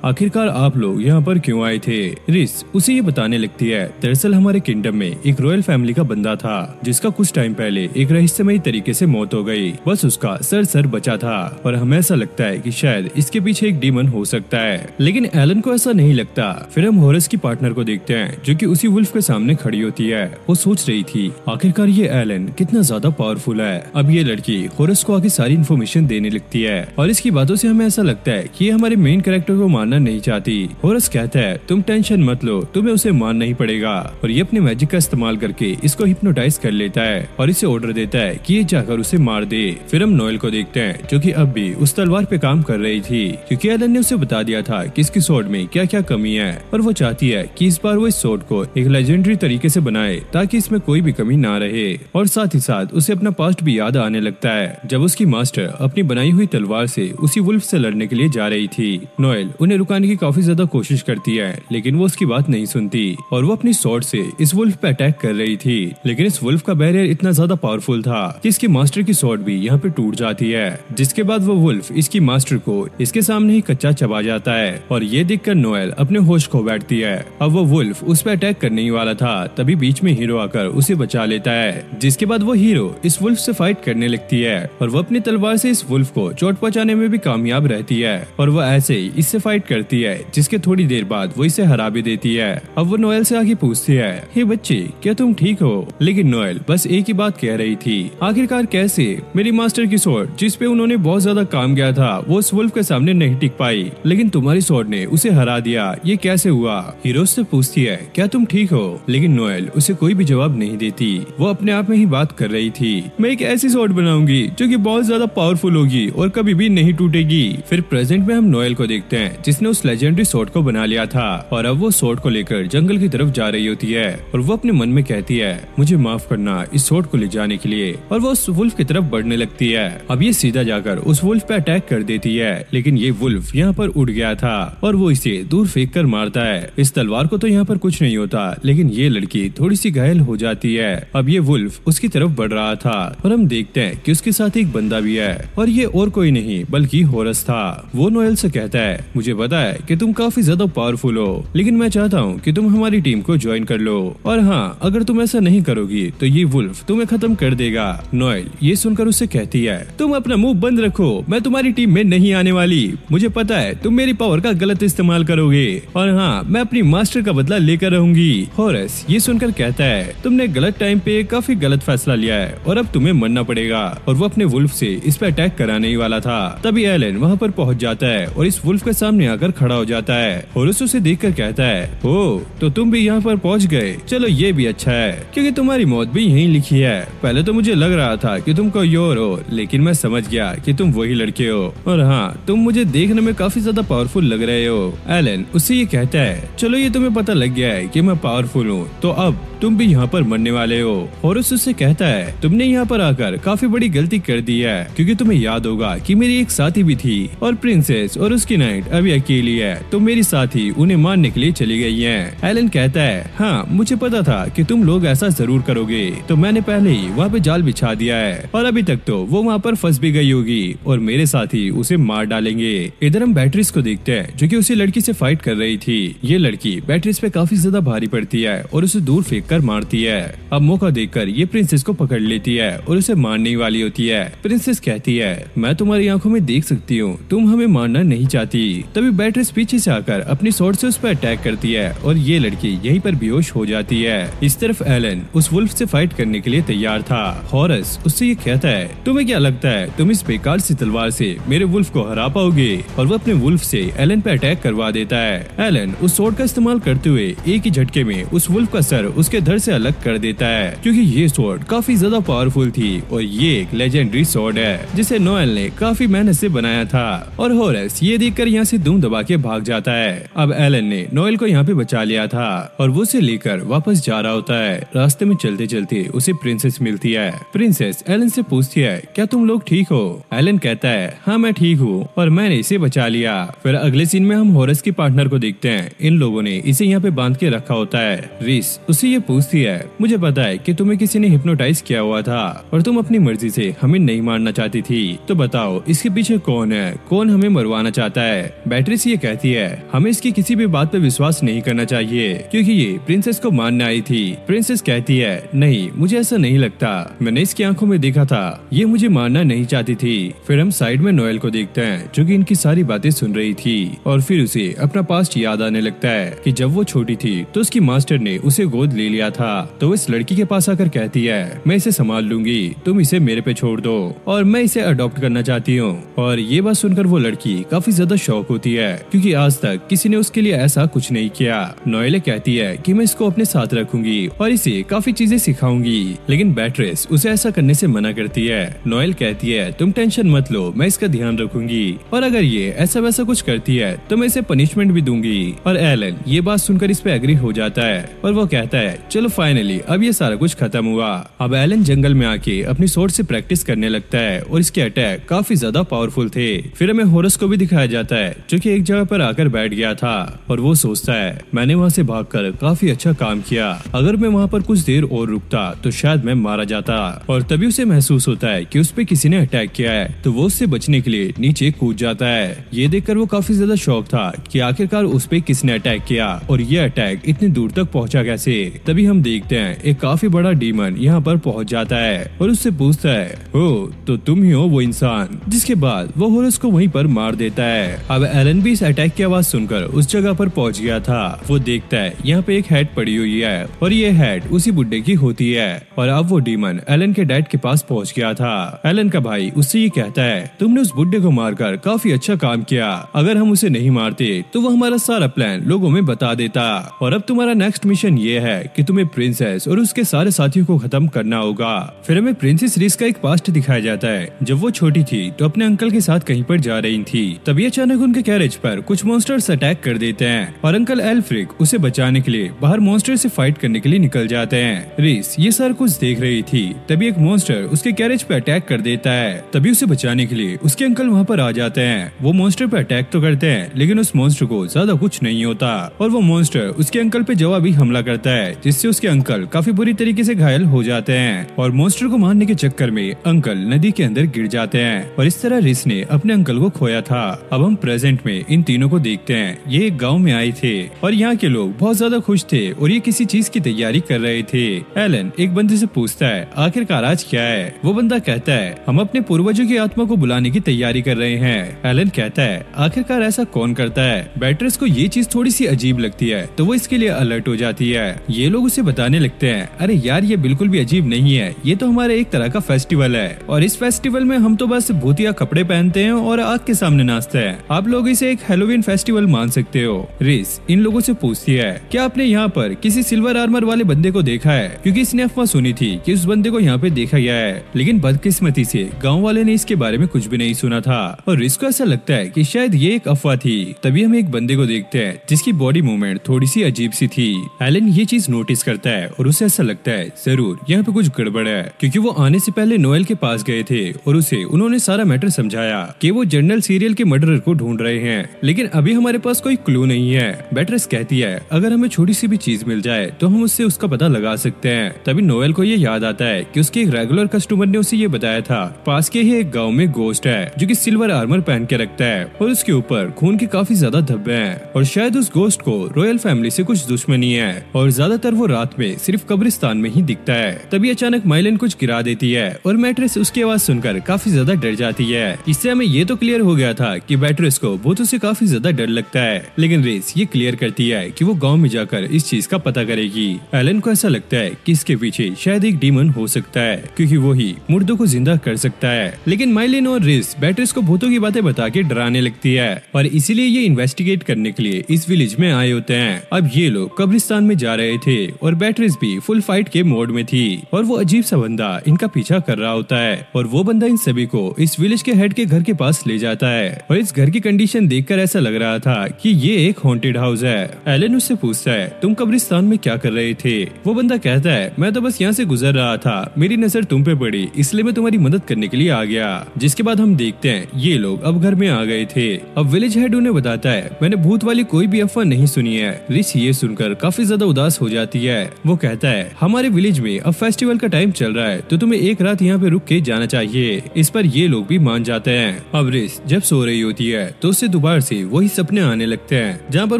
[SPEAKER 1] आखिरकार आप लोग यहाँ पर क्यों आए थे। रिस उसे ये बताने लगती है दरअसल हमारे किंगडम में एक रॉयल फैमिली का बंदा था जिसका कुछ टाइम पहले एक रहस्यमयी तरीके से मौत हो गई, बस उसका सर बचा था और हमें ऐसा लगता है कि शायद इसके पीछे एक डीमन हो सकता है, लेकिन एलन को ऐसा नहीं लगता। फिर हम होरस की पार्टनर को देखते हैं जो कि उसी वुल्फ के सामने खड़ी होती है। वो सोच रही थी आखिरकार ये एलन कितना ज्यादा पावरफुल है। अब ये लड़की होरस को आगे सारी इन्फॉर्मेशन देने लगती है और इसकी बातों से हमें ऐसा लगता है कि ये हमारे मेन कैरेक्टर को मारना नहीं चाहती। होरस कहता है तुम टेंशन मत लो, तुम्हें उसे मारना नहीं पड़ेगा, और ये अपने मैजिक का इस्तेमाल करके इसको हिप्नोटाइज कर लेता है और इसे ऑर्डर देता है कि ये जाकर उसे मार दे। फिर हम नोएल को देखते हैं जो कि अब भी उस तलवार पे काम कर रही थी क्योंकि एलन ने उसे बता दिया था कि इसकी स्वॉर्ड में क्या क्या कमी है और वो चाहती है कि इस बार वो इस स्वॉर्ड को एक लेजेंडरी तरीके से बनाए ताकि इसमें कोई भी कमी ना रहे। और साथ ही साथ उसे अपना पास्ट भी याद आने लगता है जब उसकी मास्टर अपनी बनाई हुई तलवार से उसी वुल्फ से लड़ने के लिए जा रही थी। नोएल उन्हें रुकाने की काफी ज्यादा कोशिश करती है लेकिन वो उसकी बात नहीं सुनती और वो अपनी स्वॉर्ड से इस वुल्फ पे अटैक कर रही थी, लेकिन इस वुल्फ का बैरियर इतना ज्यादा पावरफुल था कि इसके मास्टर की स्वॉर्ड भी यहाँ पे टूट जाती है, जिसके बाद वो वुल्फ इसकी मास्टर को इसके सामने ही कच्चा चबा जाता है और ये देखकर नोएल अपने होश खो बैठती है। अब वो वुल्फ उस पर अटैक करने ही वाला था तभी बीच में हीरो आकर उसे बचा लेता है, जिसके बाद वो हीरो इस वुल्फ से फाइट करने लगती है और वो अपनी तलवार से इस वुल्फ को चोट पहुंचाने में भी कामयाब रहती है और वो ऐसे ही इससे फाइट करती है जिसके थोड़ी देर बाद वो इसे हरा भी देती है। अब वो नोएल से आगे पूछती है हे बच्चे क्या तुम ठीक हो, लेकिन नोएल बस एक ही बात कह रही थी आखिरकार कैसे मेरी मास्टर की स्वॉर्ड जिस पे उन्होंने बहुत ज्यादा काम किया था वो उस वुल्फ के सामने नहीं टिक पाई, लेकिन तुम्हारी स्वॉर्ड ने उसे हरा दिया, ये कैसे हुआ। हीरो से पूछती है क्या तुम ठीक हो, लेकिन नोएल उसे कोई भी जवाब नहीं देती। वो अपने आप में ही बात कर रही थी मैं एक ऐसी स्वॉर्ड बनाऊंगी जो कि बहुत ज्यादा पावरफुल होगी और कभी भी नहीं टूटेगी। फिर प्रेजेंट में हम नोएल को देखते हैं जिसने उस लेजेंडरी स्वॉर्ड को बना लिया था और अब वो स्वॉर्ड को लेकर जंगल की तरफ जा रही होती है और वो अपने मन में कहती है मुझे माफ करना इस स्वॉर्ड को ले जाने के लिए, और वो उस वुल्फ की तरफ बढ़ने लगती है। अब ये सीधा जाकर उस वुल्फ पे अटैक कर देती है, लेकिन ये वुल्फ यहाँ पर उड़ गया था और वो इसे दूर फेंक कर मारता है। इस तलवार को तो यहाँ पर कुछ नहीं होता, लेकिन ये लड़की थोड़ी सी घायल हो जाती है। अब ये वुल्फ उसकी तरफ बढ़ रहा था और हम देखते हैं कि उसके साथ एक बंदा भी है और ये और कोई नहीं बल्कि होरस था। वो नोएल से कहता है मुझे पता है कि तुम काफी ज्यादा पावरफुल हो, लेकिन मैं चाहता हूँ कि तुम हमारी टीम को ज्वाइन कर लो, और हाँ अगर तुम ऐसा नहीं करोगी तो ये वुल्फ तुम्हें खत्म कर देगा। नोएल ये सुनकर उससे कहती है तुम अपना मुंह बंद रखो, मैं तुम्हारी टीम में नहीं आने वाली, मुझे पता है तुम मेरी पावर का गलत इस्तेमाल करोगे, और हाँ मैं अपनी मास्टर का बदला लेकर रहूंगी। होरस ये सुनकर कहता है तुमने गलत टाइम पे काफी गलत फैसला लिया है और अब तुम्हें मरना पड़ेगा, और वो अपने वुल्फ से इस पे अटैक कराने ही वाला था। तभी एलन वहाँ पर पहुँच जाता है और इस वुल्फ के सामने आकर खड़ा हो जाता है। होरस उसे देखकर कहता है ओ तो तुम भी यहाँ पर पहुँच गए, चलो ये भी अच्छा है क्योंकि तुम्हारी मौत भी यहीं लिखी है। पहले तो मुझे लग रहा था कि तुम कोई और हो, लेकिन मैं समझ गया कि तुम वही लड़के हो, और हाँ तुम मुझे देखने में काफी ज्यादा पावरफुल लग रहे हो। एलन उससे ये कहता है चलो ये तुम्हें पता लग गया है कि मैं पावरफुल हूँ, तो अब तुम भी यहाँ पर मरने वाले हो। होरस उससे कहता है तुमने यहाँ पर आकर काफी बड़ी गलती कर दी है क्योंकि तुम्हें याद होगा कि मेरी एक साथी भी थी और प्रिंसेस और उसकी नाइट अभी अकेली है, तो मेरी साथी उन्हें मारने के लिए चली गई है। एलन कहता है हाँ मुझे पता था कि तुम लोग ऐसा जरूर करोगे, तो मैंने पहले ही वहाँ पे जाल बिछा दिया है और अभी तक तो वो वहाँ पर फंस भी गई होगी और मेरे साथी उसे मार डालेंगे। इधर हम बैटरीज को देखते हैं जो कि उसी लड़की से फाइट कर रही थी। ये लड़की बैटरीज पे काफी ज्यादा भारी पड़ती है और उसे दूर फेंक कर मारती है। अब मौका देखकर ये प्रिंसेस को पकड़ लेती है और उसे मारने वाली होती है। प्रिंसेस कहती है मैं तुम्हारी आंखों में देख सकती हूँ, तुम हमें मारना नहीं चाहती। तभी बैटरीज पीछे से आकर अपनी स्वॉर्ड से उस पर अटैक करती है और ये लड़की यहीं पर बेहोश हो जाती है। इस तरफ एलन उस वुल्फ से फाइट करने के लिए तैयार था। होरस उससे ये कहता है तुम्हें क्या लगता है तुम इस बेकार सी तलवार से मेरे वुल्फ को हरा पाओगे, और वो अपने वुल्फ से एलन पे अटैक करवा देता है। एलन उस स्वॉर्ड का इस्तेमाल करते हुए एक ही झटके में उस वुल्फ का सर उसके धड़ से अलग कर देता है क्योंकि ये स्वॉर्ड काफी ज्यादा पावरफुल थी और ये एक लेजेंडरी स्वॉर्ड है जिसे नोएल ने काफी मेहनत से बनाया था। और होरस ये देखकर यहाँ से दुम दबा के भाग जाता है। अब एलन ने नोएल को यहाँ पे बचा लिया था और वो उसे लेकर वापस जा रहा होता है। रास्ते में चलते चलते उसे प्रिंसेस मिलती है। प्रिंसेस एलन से पूछती है क्या तुम लोग ठीक हो। एलन कहता है हाँ मैं ठीक हूँ और मैंने इसे बचा लिया। फिर अगले सीन में हम होरस की पार्टनर को देखते हैं। इन लोगों ने इसे यहाँ पे बांध के रखा होता है। रिस उसे ये पूछती है मुझे पता है कि तुम्हें किसी ने हिप्नोटाइज किया हुआ था और तुम अपनी मर्जी से हमें नहीं मारना मारना चाहती थी। तो बताओ इसके पीछे कौन है, कौन हमें मरवाना चाहता है। बैट्रिस ये कहती है हमें इसकी किसी भी बात पे विश्वास नहीं करना चाहिए क्योंकि ये प्रिंसेस को मारने आई थी। प्रिंसेस कहती है नहीं, मुझे ऐसा नहीं लगता, मैंने इसकी आंखों में देखा था, ये मुझे मारना नहीं चाहती थी। फिर हम साइड में नोएल को देखते हैं जो कि इनकी सारी बातें सुन रही थी और फिर उसे अपना पास्ट याद आने लगता है कि जब वो छोटी थी तो उसकी मास्टर ने उसे गोद ले लिया था। तो वो इस लड़की के पास आकर कहती है मैं इसे संभाल लूंगी, तुम इसे मेरे पे छोड़ दो और मैं इसे अडॉप्ट करना चाहती हूँ। और ये बात सुनकर वो लड़की काफी ज्यादा शॉक होती है क्योंकि आज तक किसी ने उसके लिए ऐसा कुछ नहीं किया। नोएल कहती है कि मैं इसको अपने साथ रखूंगी और इसे काफी चीजें सिखाऊंगी, लेकिन बैट्रिस उसे ऐसा करने से मना करती है। नोएल कहती है तुम टेंशन मत लो, मैं इसका ध्यान रखूंगी और अगर ये ऐसा वैसा कुछ करती है तो मैं इसे पनिशमेंट भी दूंगी। और एलन ये बात सुनकर इस पे एग्री हो जाता है और वो कहता है चलो फाइनली अब ये सारा कुछ खत्म हुआ। अब एलन जंगल में आके अपनी स्वॉर्ड से प्रैक्टिस करने लगता है और इसके अटैक काफी ज्यादा पावरफुल थे। फिर हमें होरस को भी दिखाया जाता है जो कि एक जगह पर आकर बैठ गया था और वो सोचता है मैंने वहाँ से भागकर काफी अच्छा काम किया, अगर मैं वहाँ पर कुछ देर और रुकता तो शायद मैं मारा जाता। और तभी उसे महसूस होता है कि उस पे किसी ने अटैक किया है तो वो उससे बचने के लिए नीचे कूद जाता है। ये देखकर वो काफी ज्यादा शॉक था कि आखिरकार उस पे किसने अटैक किया और ये अटैक इतनी दूर तक पहुंचा कैसे। तभी हम देखते हैं एक काफी बड़ा डीमन यहाँ पर पहुंच जाता है और उससे पूछता है ओ तो तुम ही हो वो इंसान, जिसके बाद वो होरस को वहीं पर मार देता है। अब एलन भी इस अटैक की आवाज सुनकर उस जगह पर पहुंच गया था। वो देखता है यहाँ पे एक हेड पड़ी हुई है और ये हेड उसी बुड्ढे की होती है और अब वो डीमन एलन के डैड के पास पहुंच गया था। एलन का भाई उससे ये कहता है तुमने उस बुड्ढे को मारकर काफी अच्छा काम किया, अगर हम उसे नहीं मारते तो वो हमारा सारा प्लान लोगों में बता देता और अब तुम्हारा नेक्स्ट मिशन ये है कि तुम्हें प्रिंसेस और उसके सारे साथियों को खत्म करना होगा। फिर हमें प्रिंसेस रिस का एक पास्ट दिखाया जाता है। जब वो छोटी थी तो अपने अंकल के साथ कहीं पर जा रही थी, तभी अचानक उनके कैरेज पर कुछ मॉन्स्टर्स अटैक कर देते हैं और अंकल एल्फ्रिक उसे बचाने के लिए बाहर मॉन्स्टर से फाइट करने के लिए निकल जाते हैं। रिस ये सारा कुछ देख रही थी, तभी एक मॉन्स्टर उसके कैरेज पे अटैक कर देता है। तभी उसे बचाने के लिए उसके अंकल वहाँ पर आ जाते हैं। वो मॉन्स्टर पे अटैक तो करते हैं लेकिन उस मॉन्स्टर को ज्यादा कुछ नहीं होता और वो मॉन्स्टर उसके अंकल पे जवाबी हमला करता है जिससे उसके अंकल काफी बुरी तरीके से घायल हो जाते हैं और मॉन्स्टर को मारने के चक्कर में अंकल नदी के अंदर गिर जाते हैं और इस तरह रिस ने अपने अंकल को खोया था। अब हम प्रेजेंट में इन तीनों को देखते हैं। ये एक गाँव में आए थे और यहाँ के लोग बहुत ज्यादा खुश थे और ये किसी चीज की तैयारी कर रहे थे। एलन एक बंदे से पूछता है आखिरकार आज क्या है। वो बंदा कहता है हम अपने पूर्वजों की आत्मा को बुलाने की तैयारी कर रहे हैं। एलन कहता है आखिरकार ऐसा कौन करता है। बैट्रिस को ये चीज थोड़ी सी अजीब लगती है तो वो इसके लिए अलर्ट हो जाती है। ये लोग उसे बताने लगते हैं अरे यार ये बिल्कुल भी अजीब नहीं है, ये तो हमारे एक तरह का फेस्टिवल है और इस फेस्टिवल में हम तो बस भूतिया कपड़े पहनते हैं और आग के सामने नाचते हैं, आप लोग इसे एक हैलोवीन फेस्टिवल मान सकते हो। रिस इन लोगों से पूछती है क्या आपने यहाँ पर किसी सिल्वर आर्मर वाले बंदे को देखा है, क्योंकि इसने अफवाह सुनी थी कि उस बंदे को यहाँ पे देखा गया है, लेकिन बदकिस्मती से गाँव वाले ने इसके बारे में कुछ भी नहीं सुना था और रिस को ऐसा लगता है कि शायद ये एक अफवाह थी। तभी हम एक बंदे को देखते हैं जिसकी बॉडी मूवमेंट थोड़ी सी अजीब सी थी। एलन ये चीज नोटिस करता है और उसे ऐसा लगता है जरूर यहाँ पे कुछ गड़बड़ है, क्योंकि वो आने से पहले नोएल के पास गए थे और उसे उन्होंने सारा मैटर समझाया कि वो जनरल सीरियल के मर्डरर को ढूंढ रहे हैं, लेकिन अभी हमारे पास कोई क्लू नहीं है। बैट्रिस कहती है अगर हमें छोटी सी भी चीज मिल जाए तो हम उससे उसका पता लगा सकते हैं। तभी नोएल को ये याद आता है कि उसके एक रेगुलर कस्टमर ने उसे ये बताया था पास के ही एक गाँव में गोस्ट है जो की सिल्वर आर्मर पहन के रखता है और उसके ऊपर खून के काफी ज्यादा धब्बे हैं और शायद उस गोस्ट को रॉयल फैमिली से कुछ दुश्मनी है और ज्यादातर वो रात में सिर्फ कब्रिस्तान में ही दिखता है। तभी अचानक माइलन कुछ गिरा देती है और बैट्रिस उसकी आवाज सुनकर काफी ज्यादा डर जाती है। इससे हमें ये तो क्लियर हो गया था कि बैट्रिस को भूतों से काफी ज्यादा डर लगता है, लेकिन रिस ये क्लियर करती है कि वो गाँव में जाकर इस चीज का पता करेगी। एलन को ऐसा लगता है कि इसके पीछे शायद एक डीमन हो सकता है क्योंकि वो ही मुर्दों को जिंदा कर सकता है, लेकिन माइलिन और रिस बैट्रिस को भूतों की बातें बता के डराने लगती है और इसीलिए ये इन्वेस्टिगेट करने के लिए इस विलेज में आए होते हैं। अब ये लोग कब्रिस्तान में जा रहे थे और बैट्रिस भी फुल फाइट के मोड में थी और वो अजीब सा बंदा इनका पीछा कर रहा होता है और वो बंदा इन सभी को इस विलेज के हेड के घर के पास ले जाता है और इस घर की कंडीशन देखकर ऐसा लग रहा था कि ये एक हॉन्टेड हाउस है। एलन उससे पूछता है तुम कब्रिस्तान में क्या कर रहे थे। वो बंदा कहता है मैं तो बस यहाँ से गुजर रहा था, मेरी नजर तुम पे पड़ी इसलिए मैं तुम्हारी मदद करने के लिए आ गया। जिसके बाद हम देखते हैं ये लोग अब घर में आ गए थे। अब विलेज हेड उन्हें बताता है मैंने भूत वाली कोई भी अफवाह नहीं सुनी है। रिस ये सुनकर काफी ज्यादा उदास हो जाती है। वो कहता है हमारे विलेज में अब फेस्टिवल का टाइम चल रहा है तो तुम्हें एक रात यहाँ पे रुक के जाना चाहिए। इस पर ये लोग भी मान जाते हैं। अब रिस जब सो रही होती है तो उससे दोबारा से वही सपने आने लगते हैं जहाँ पर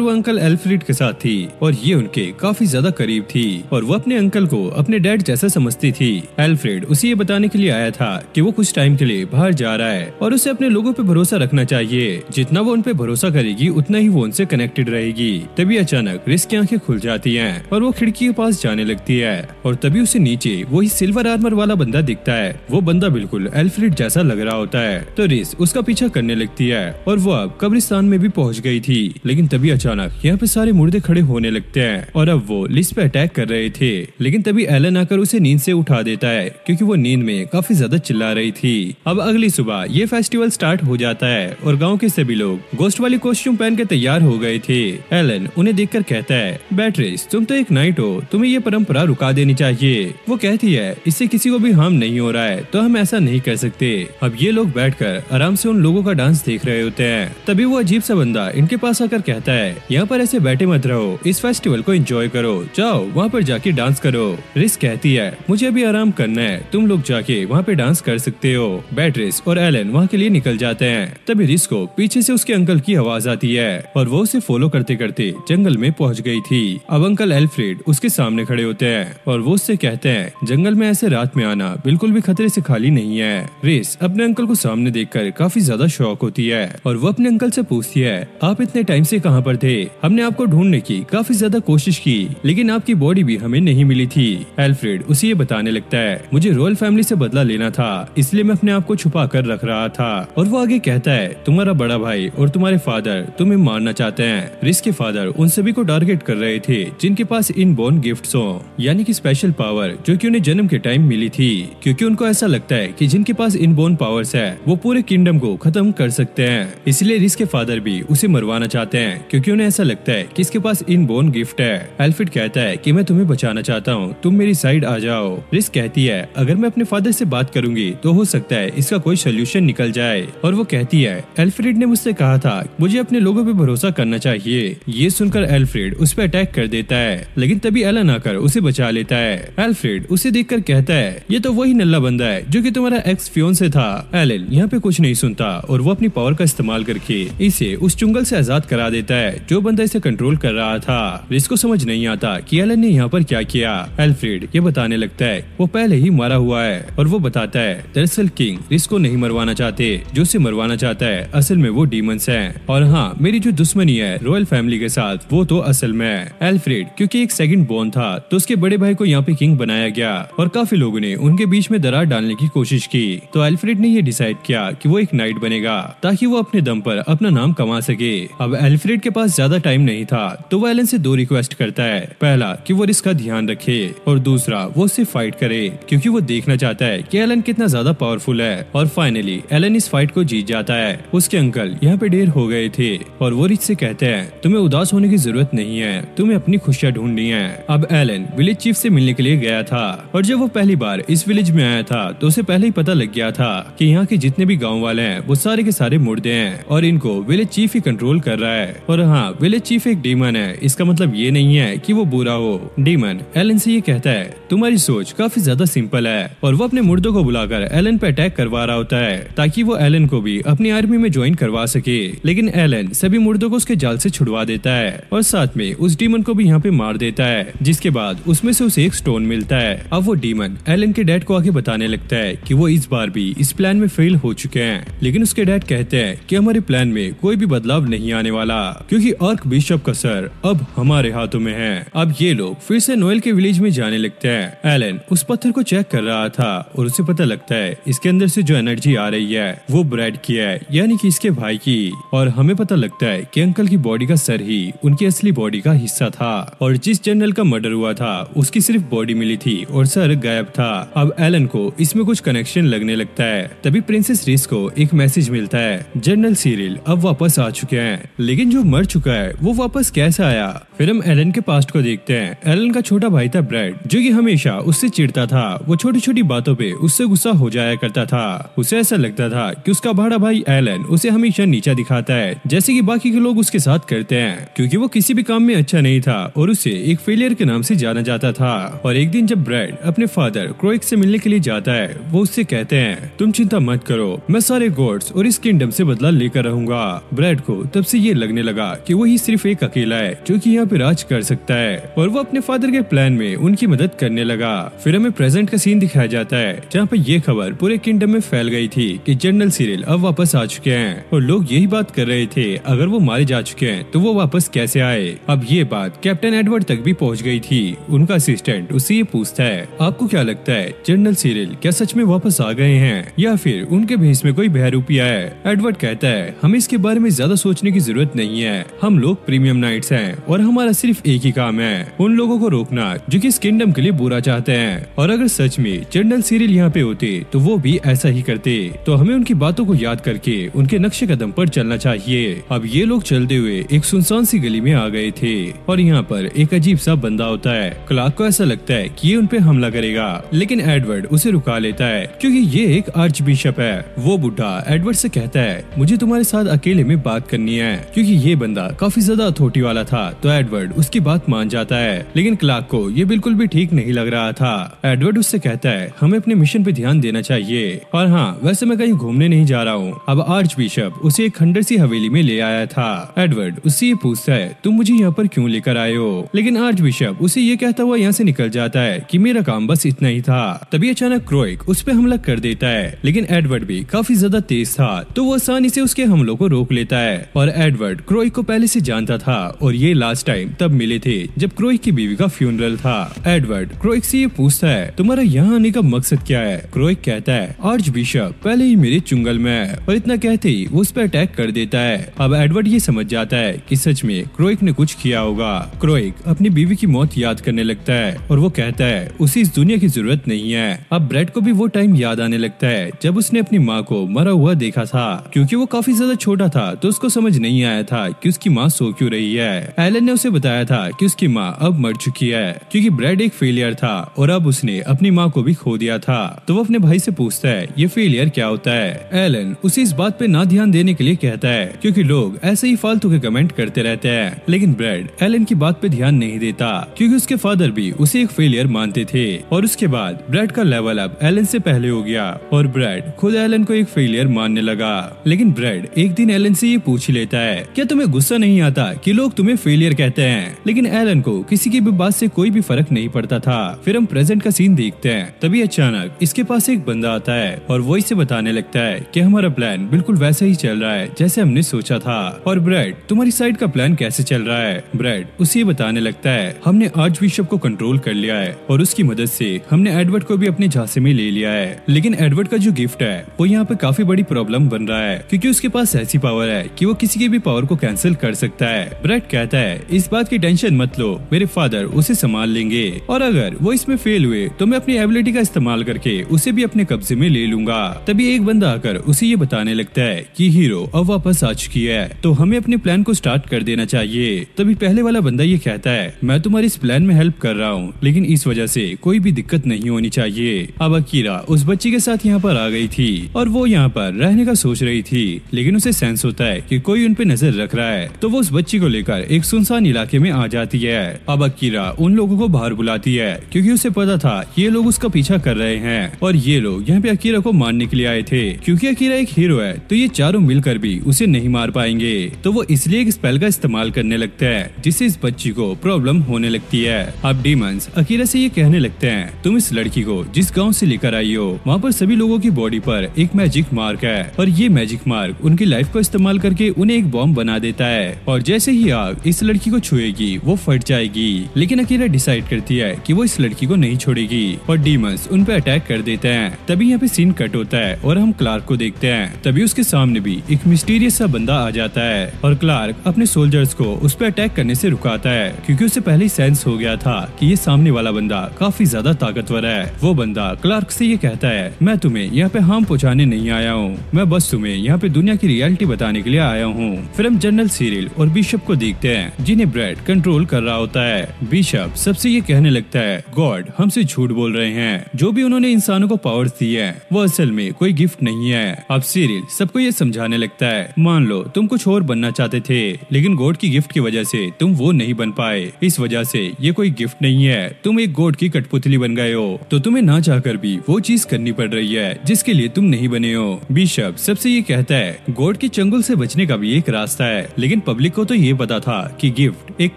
[SPEAKER 1] वो अंकल एल्फ्रेड के साथ थी और ये उनके काफी ज्यादा करीब थी और वो अपने अंकल को अपने डैड जैसा समझती थी। एल्फ्रेड उसे ये बताने के लिए आया था कि वो कुछ टाइम के लिए बाहर जा रहा है और उसे अपने लोगों पे भरोसा रखना चाहिए। जितना वो उन पे भरोसा करेगी उतना ही वो उनसे कनेक्टेड रहेगी। तभी अचानक रिस की आंखें खुल जाती हैं और वो खिड़की के पास जाने लगती है और तभी उसे नीचे वही सिल्वर आर्मर वाला बंदा दिखता है। वो बंदा बिल्कुल एल्फ्रेड जैसा लग रहा होता है तो रिस उसका पीछा करने लगती है और वो अब कब्रिस्तान में भी पहुंच गई थी। लेकिन तभी अचानक यहाँ पे सारे मुर्दे खड़े होने लगते हैं और अब वो लिस पे अटैक कर रहे थे। लेकिन तभी एलन आकर उसे नींद से उठा देता है क्योंकि वो नींद में काफी ज्यादा चिल्ला रही थी। अब अगली सुबह ये फेस्टिवल स्टार्ट हो जाता है और गाँव के सभी लोग गोस्ट वाली कॉस्ट्यूम पहन के तैयार हो गए थे। एलन उन्हें देखकर कहता है, बैट्रिस तुम तो एक नाइट हो, तुम्हें ये परंपरा रुका देनी चाहिए। वो कहती है, इससे किसी को भी हार्म नहीं हो रहा है तो हम ऐसा नहीं कर सकते। अब ये लोग बैठकर आराम से उन लोगों का डांस देख रहे होते हैं। तभी वो अजीब सा बंदा इनके पास आकर कहता है, यहाँ पर ऐसे बैठे मत रहो, इस फेस्टिवल को एंजॉय करो, जाओ वहाँ पर जाके डांस करो। रिस कहती है, मुझे अभी आराम करना है, तुम लोग जाके वहाँ पे डांस कर सकते हो। बैट्रिस और एलन वहाँ के लिए निकल जाते हैं। तभी रिस को पीछे से उसके अंकल की आवाज आती है और वो उसे फॉलो करते करते जंगल में पहुंच गई थी। अब अंकल एल्फ्रेड उसके सामने खड़े होते हैं और वो उससे कहते हैं, जंगल में ऐसे रात में आना बिल्कुल भी खतरे से खाली नहीं है। रिस अपने अंकल को सामने देखकर काफी ज्यादा शॉक होती है और वो अपने अंकल से पूछती है, आप इतने टाइम से कहाँ पर थे? हमने आपको ढूंढने की काफी ज्यादा कोशिश की लेकिन आपकी बॉडी भी हमें नहीं मिली थी। एल्फ्रेड उसे ये बताने लगता है, मुझे रॉयल फैमिली से बदला लेना था इसलिए मैं अपने आप को छुपा कर रख रहा था। और वो आगे कहता है, तुम्हारा बड़ा भाई और तुम्हारे फादर तुम्हें मारना चाहते हैं। रिस के फादर उन सभी को टारगेट कर रहे थे जिनके पास इनबोर्न गिफ्ट्स हो, यानी कि स्पेशल पावर जो कि उन्हें जन्म के टाइम मिली थी, क्योंकि उनको ऐसा लगता है कि जिनके पास इनबोर्न पावर्स है वो पूरे किंगडम को खत्म कर सकते हैं। इसलिए रिस के फादर भी उसे मरवाना चाहते हैं क्योंकि उन्हें ऐसा लगता है कि इसके पास इनबोर्न गिफ्ट है। एल्फ्रेड कहता है कि मैं तुम्हें बचाना चाहता हूँ, तुम मेरी साइड आ जाओ। रिस कहती है, अगर मैं अपने फादर से बात करूंगी तो हो सकता है इसका कोई सोल्यूशन निकल जाए। और वो कहती है, एल्फ्रेड ने मुझसे कहा था मुझे अपने लोगों पे भरोसा करना चाहिए। ये सुनकर एल्फ्रेड उस पर अटैक कर देता है लेकिन तभी एलन आकर उसे बचा लेता है। एल्फ्रेड उसे देखकर कहता है, ये तो वही नल्ला बंदा है जो कि तुम्हारा एक्स फियोंसे था। एलन यहाँ पे कुछ नहीं सुनता और वो अपनी पावर का इस्तेमाल करके इसे उस चुंगल से आजाद करा देता है जो बंदा इसे कंट्रोल कर रहा था। रिस को समझ नहीं आता कि एलन ने यहाँ पर क्या किया। एल्फ्रेड ये बताने लगता है वो पहले ही मारा हुआ है और वो बताता है, दरअसल किंग रिस को नहीं मरवाना चाहते, जो उसे मरवाना चाहता है असल में वो डीमंस हैं। और हाँ, मेरी जो दुश्मनी है रॉयल फैमिली के साथ वो तो असल में है। एल्फ्रेड क्योंकि एक सेकंड बोर्न था तो उसके बड़े भाई को यहाँ पे किंग बनाया गया और काफी लोगों ने उनके बीच में दरार डालने की कोशिश की। तो एल्फ्रेड ने ये डिसाइड किया कि वो एक नाइट बनेगा ताकि वो अपने दम पर अपना नाम कमा सके। अब एल्फ्रेड के पास ज्यादा टाइम नहीं था तो वो एलन से दो रिक्वेस्ट करता है, पहला कि वो रिस का ध्यान रखे और दूसरा वो उससे फाइट करे क्योंकि वो देखना चाहता है कि एलन कितना ज्यादा पावरफुल है। और फाइनली एलन इस फाइट को जीत जाता है। उसके अंकल यहाँ पे ढेर हो गए थे और वो रिच से कहते हैं, तुम्हें उदास होने की जरूरत नहीं है, तुम्हें अपनी खुशियाँ ढूंढनी है। अब एलन विलेज चीफ से मिलने के लिए गया था और जब वो पहली बार इस विलेज में आया था तो उसे पहले ही पता लग गया था कि यहाँ के जितने भी गाँव वाले हैं वो सारे के सारे मुर्दे हैं और इनको विलेज चीफ ही कंट्रोल कर रहा है। और हाँ, विलेज चीफ एक डीमन है, इसका मतलब ये नहीं है कि वो बुरा हो। डीमन एलन से ये कहता है, तुम्हारी सोच काफी ज्यादा सिंपल है और वो अपने मुर्दों को बुलाकर एलन पे अटैक करवा रहा होता है ताकि वो एलन को भी अपनी आर्मी में ज्वाइन करवा सके। लेकिन एलन सभी मुर्दों को उसके जाल से छुड़वा देता है और साथ में उस डीमन को भी यहाँ पे मार देता है, जिसके बाद उसमें से उसे एक स्टोन मिलता है। अब वो डीमन एलन के डैड को आगे बताने लगता है कि वो इस बार भी इस प्लान में फेल हो चुके हैं। लेकिन उसके डैड कहते हैं कि हमारे प्लान में कोई भी बदलाव नहीं आने वाला क्योंकि आर्क बिशप का सर अब हमारे हाथों में है। अब ये लोग फिर से नोएल के विलेज में जाने लगते हैं। एलन उस पत्थर को चेक कर रहा था और उसे पता लगता है इसके अंदर से जो एनर्जी आ रही है वो ब्रैड की है, यानी कि इसके भाई की। और हमें पता लगता है कि अंकल की बॉडी का सर ही उनकी असली बॉडी का हिस्सा था और जिस जनरल का मर्डर हुआ था उसकी सिर्फ बॉडी मिली थी और सर गायब था। अब एलन को इसमें कुछ कनेक्शन लगने लगता है। तभी प्रिंसेस रिस को एक मैसेज मिलता है, जनरल सीरिल अब वापस आ चुके हैं, लेकिन जो मर चुका है वो वापस कैसे आया। फिर हम एलन के पास्ट को देखते हैं। एलन का छोटा भाई था ब्रैड, जो कि हमेशा उससे चिढ़ता था। वो छोटी छोटी बातों पे उससे गुस्सा हो जाया करता था। उसे ऐसा लगता था कि उसका बड़ा भाई एलन उसे हमेशा नीचा दिखाता है, जैसे कि बाकी के लोग उसके साथ करते हैं, क्योंकि वो किसी भी काम में अच्छा नहीं था और उसे एक फेलियर के नाम से जाना जाता था। और एक दिन जब ब्रैड अपने फादर क्रोइक से मिलने के लिए जाता है, वो वो उससे कहते हैं तुम चिंता मत करो, मैं सारे गॉड्स और इस किंगडम से बदला लेकर रहूंगा। ब्रैड को तब से ये लगने लगा कि वही सिर्फ एक अकेला है जो कि यहाँ पे राज कर सकता है और वो अपने फादर के प्लान में उनकी मदद करने लगा। फिर हमें प्रेजेंट का सीन दिखाया जाता है जहाँ पे ये खबर पूरे किंगडम में फैल गई थी कि जनरल सिरिल अब वापस आ चुके हैं और लोग यही बात कर रहे थे अगर वो मारे जा चुके हैं तो वो वापस कैसे आए। अब ये बात कैप्टन एडवर्ड तक भी पहुँच गई थी। उनका असिस्टेंट उससे ये पूछता है आपको क्या लगता है जनरल सिरिल क्या सच में वापस आ गए हैं या फिर उनके भेष में कोई बहरूपिया है। एडवर्ड कहता है हमें इसके बारे में ज्यादा सोचने की जरूरत नहीं है, हम लोग प्रीमियम नाइट्स हैं और हमारा सिर्फ एक ही काम है उन लोगों को रोकना जो कि इस किंगडम के लिए बुरा चाहते हैं और अगर सच में जनरल सिरिल यहाँ पे होते तो वो भी ऐसा ही करते। तो हमें उनकी बातों को याद करके उनके नक्शे कदम पर चलना चाहिए। अब ये लोग चलते हुए एक सुनसान सी गली में आ गए थे और यहाँ पर एक अजीब सा बंदा होता है। क्लार्क को ऐसा लगता है कि ये उन पे हमला करेगा लेकिन एडवर्ड उसे रुका लेता है क्योंकि ये एक आर्च बिशप है। वो बुढ़ा एडवर्ड से कहता है मुझे तुम्हारे साथ अकेले में बात करनी है क्योंकि ये बंदा काफी ज्यादा अथॉरिटी वाला था। तो एडवर्ड उसकी बात मान जाता है लेकिन क्लार्क को ये बिल्कुल भी ठीक नहीं लग रहा था। एडवर्ड उससे कहता है हमें अपने मिशन पे ध्यान देना चाहिए और हाँ वैसे मैं कहीं घूमने नहीं जा रहा हूँ। अब आर्च बिशप उसे एक खंडर सी हवेली में ले आया था। एडवर्ड उससे ये पूछता है तुम मुझे यहाँ पर क्यों लेकर आए हो, लेकिन आर्च बिशप उसे ये कहता हुआ यहाँ से निकल जाता है कि मेरा काम बस इतना ही था। तभी अचानक क्रोइक उस पे हमला कर देता है लेकिन एडवर्ड भी काफी ज्यादा तेज था तो वो आसानी से उसके हमलों को रोक लेता है और एडवर्ड क्रोइक को पहले से जानता था और ये लास्ट टाइम तब मिले थे जब क्रोइक की बीवी का फ्यूनरल था। एडवर्ड क्रोइक से ये पूछता है तुम्हारा यहाँ आने का मकसद क्या है। क्रोइक कहता है आर्च बिशप पहले ही मेरे चुंगल में है और इतना कहते ही वो उस पर अटैक कर देता है। अब एडवर्ड ये समझ जाता है कि सच में क्रोइक ने कुछ किया होगा। क्रोइक अपनी बीवी की मौत याद करने लगता है और वो कहता है उसे इस दुनिया की जरूरत नहीं है। अब ब्रैड को भी वो टाइम याद आने लगता है जब उसने अपनी माँ को मरा हुआ देखा था। क्योंकि वो काफी ज्यादा छोटा था तो उसको समझ नहीं आया था कि उसकी माँ सो क्यों रही है। एलन ने उसे बताया था कि उसकी माँ अब मर चुकी है क्योंकि ब्रैड एक फेलियर था और अब उसने अपनी माँ को भी खो दिया था। तो वो अपने भाई से पूछता है ये फेलियर क्या होता है। एलन उसे इस बात पे ना ध्यान देने के लिए कहता है क्योंकि लोग ऐसे ही फालतू के कमेंट करते रहते हैं लेकिन ब्रैड एलन की बात पे ध्यान नहीं देता क्योंकि उसके फादर भी उसे एक फेलियर मानते थे। और उसके बाद ब्रैड का लेवल अब एलन से पहले हो गया और ब्रैड खुद एलन को एक फेलियर मानने लगा। लेकिन ब्रैड एक दिन एलन से ये पूछ लेता है क्या तुम्हें गुस्सा नहीं आता कि लोग तुम्हें फेलियर कहते हैं। लेकिन एलन को किसी की भी बात से कोई भी फर्क नहीं पड़ता था। फिर हम प्रेजेंट का सीन देखते हैं तभी अचानक इसके पास एक बंदा आता है और वो इसे बताने लगता है कि हमारा प्लान बिल्कुल वैसा ही चल रहा है जैसे हमने सोचा था। और ब्रैड तुम्हारी साइड का प्लान कैसे चल रहा है। ब्रैड उसे ये बताने लगता है हमने आर्च बिशप को कंट्रोल कर लिया है और उसकी मदद से हमने एडवर्ड को भी अपने झांसे में ले लिया है। लेकिन एडवर्ड का जो गिफ्ट है वो यहाँ पे काफी बड़ी प्रॉब्लम बन रहा है क्योंकि उसके पास ऐसी पावर है कि वो किसी की भी पावर को कैंसिल कर सकता है। ब्रैड कहता है इस बात की टेंशन मत लो, मेरे फादर उसे संभाल लेंगे और अगर वो इसमें फेल हुए तो मैं अपनी एबिलिटी का इस्तेमाल करके उसे भी अपने कब्जे में ले लूंगा। तभी एक बंदा आकर उसे ये बताने लगता है कि हीरो अब वापस आ चुकी है तो हमें अपने प्लान को स्टार्ट कर देना चाहिए। तभी पहले वाला बंदा ये कहता है मैं तुम्हारी इस प्लान में हेल्प कर रहा हूँ लेकिन इस वजह से कोई भी दिक्कत नहीं होनी चाहिए। अब अकीरा उस बच्ची के साथ यहाँ पर आ गई थी और वो यहाँ पर रहने का सोच रही थी लेकिन उसे सेंस होता है कि कोई उन पे नजर रख रहा है तो वो उस बच्ची को लेकर एक सुनसान इलाके में आ जाती है। अब अकीरा उन लोगों को बाहर बुलाती है क्योंकि उसे पता था ये लोग उसका पीछा कर रहे हैं और ये लोग यहाँ पे अकीरा को मारने के लिए आए थे। क्योंकि अकीरा एक हीरो है तो ये चारों मिलकर भी उसे नहीं मार पाएंगे तो वो इसलिए एक स्पेल का इस्तेमाल करने लगता है जिससे इस बच्ची को प्रॉब्लम होने लगती है। अब डीमंस अकीरा से ये कहने लगते हैं तुम इस लड़की को जिस गाँव से लेकर आई हो वहाँ पर सभी लोगों की बॉडी पर एक मैजिक मार्क है और ये मैजिक मार्क उनकी लाइफ को इस्तेमाल करके उन्हें एक बॉम्ब बना देता है और जैसे ही आग इस लड़की को छुएगी वो फट जाएगी। लेकिन अकीरा डिसाइड करती है कि वो इस लड़की को नहीं छोड़ेगी और डीमंस उन पे अटैक कर देते हैं। तभी यहाँ पे सीन कट होता है और हम क्लार्क को देखते हैं। तभी उसके सामने भी एक मिस्टीरियस सा बंदा आ जाता है और क्लार्क अपने सोल्जर्स को उस पे अटैक करने से रुकाता है क्योंकि उसे पहले ही सेंस हो गया था कि ये सामने वाला बंदा काफी ज्यादा ताकतवर है। वो बंदा क्लार्क से ये कहता है मैं तुम्हें यहाँ पे हार्म पहुँचाने नहीं आया हूँ, मैं बस तुम्हें यहाँ पे दुनिया की रियलिटी बताने के लिए आया हूँ। फिर हम जनरल सिरिल और बिशप को देखते हैं जिन्हें ब्रैड कंट्रोल कर रहा होता है। बिशप सबसे ये कहने लगता है गॉड हमसे झूठ बोल रहे हैं, जो भी उन्होंने इंसानों को पावर्स दी है वो असल में कोई गिफ्ट नहीं है। अब सिरिल सबको ये समझाने लगता है मान लो तुम कुछ और बनना चाहते थे लेकिन गॉड की गिफ्ट की वजह से तुम वो नहीं बन पाए, इस वजह से ये कोई गिफ्ट नहीं है, तुम एक गॉड की कठपुतली बन गए हो तो तुम्हें ना चाहकर भी वो चीज करनी पड़ रही है जिसके लिए तुम नहीं बने हो। बिशप सबसे ये कहता है गॉड के चंगुल से बचने का भी एक रास्ता है, लेकिन पब्लिक को तो ये पता था कि गिफ्ट एक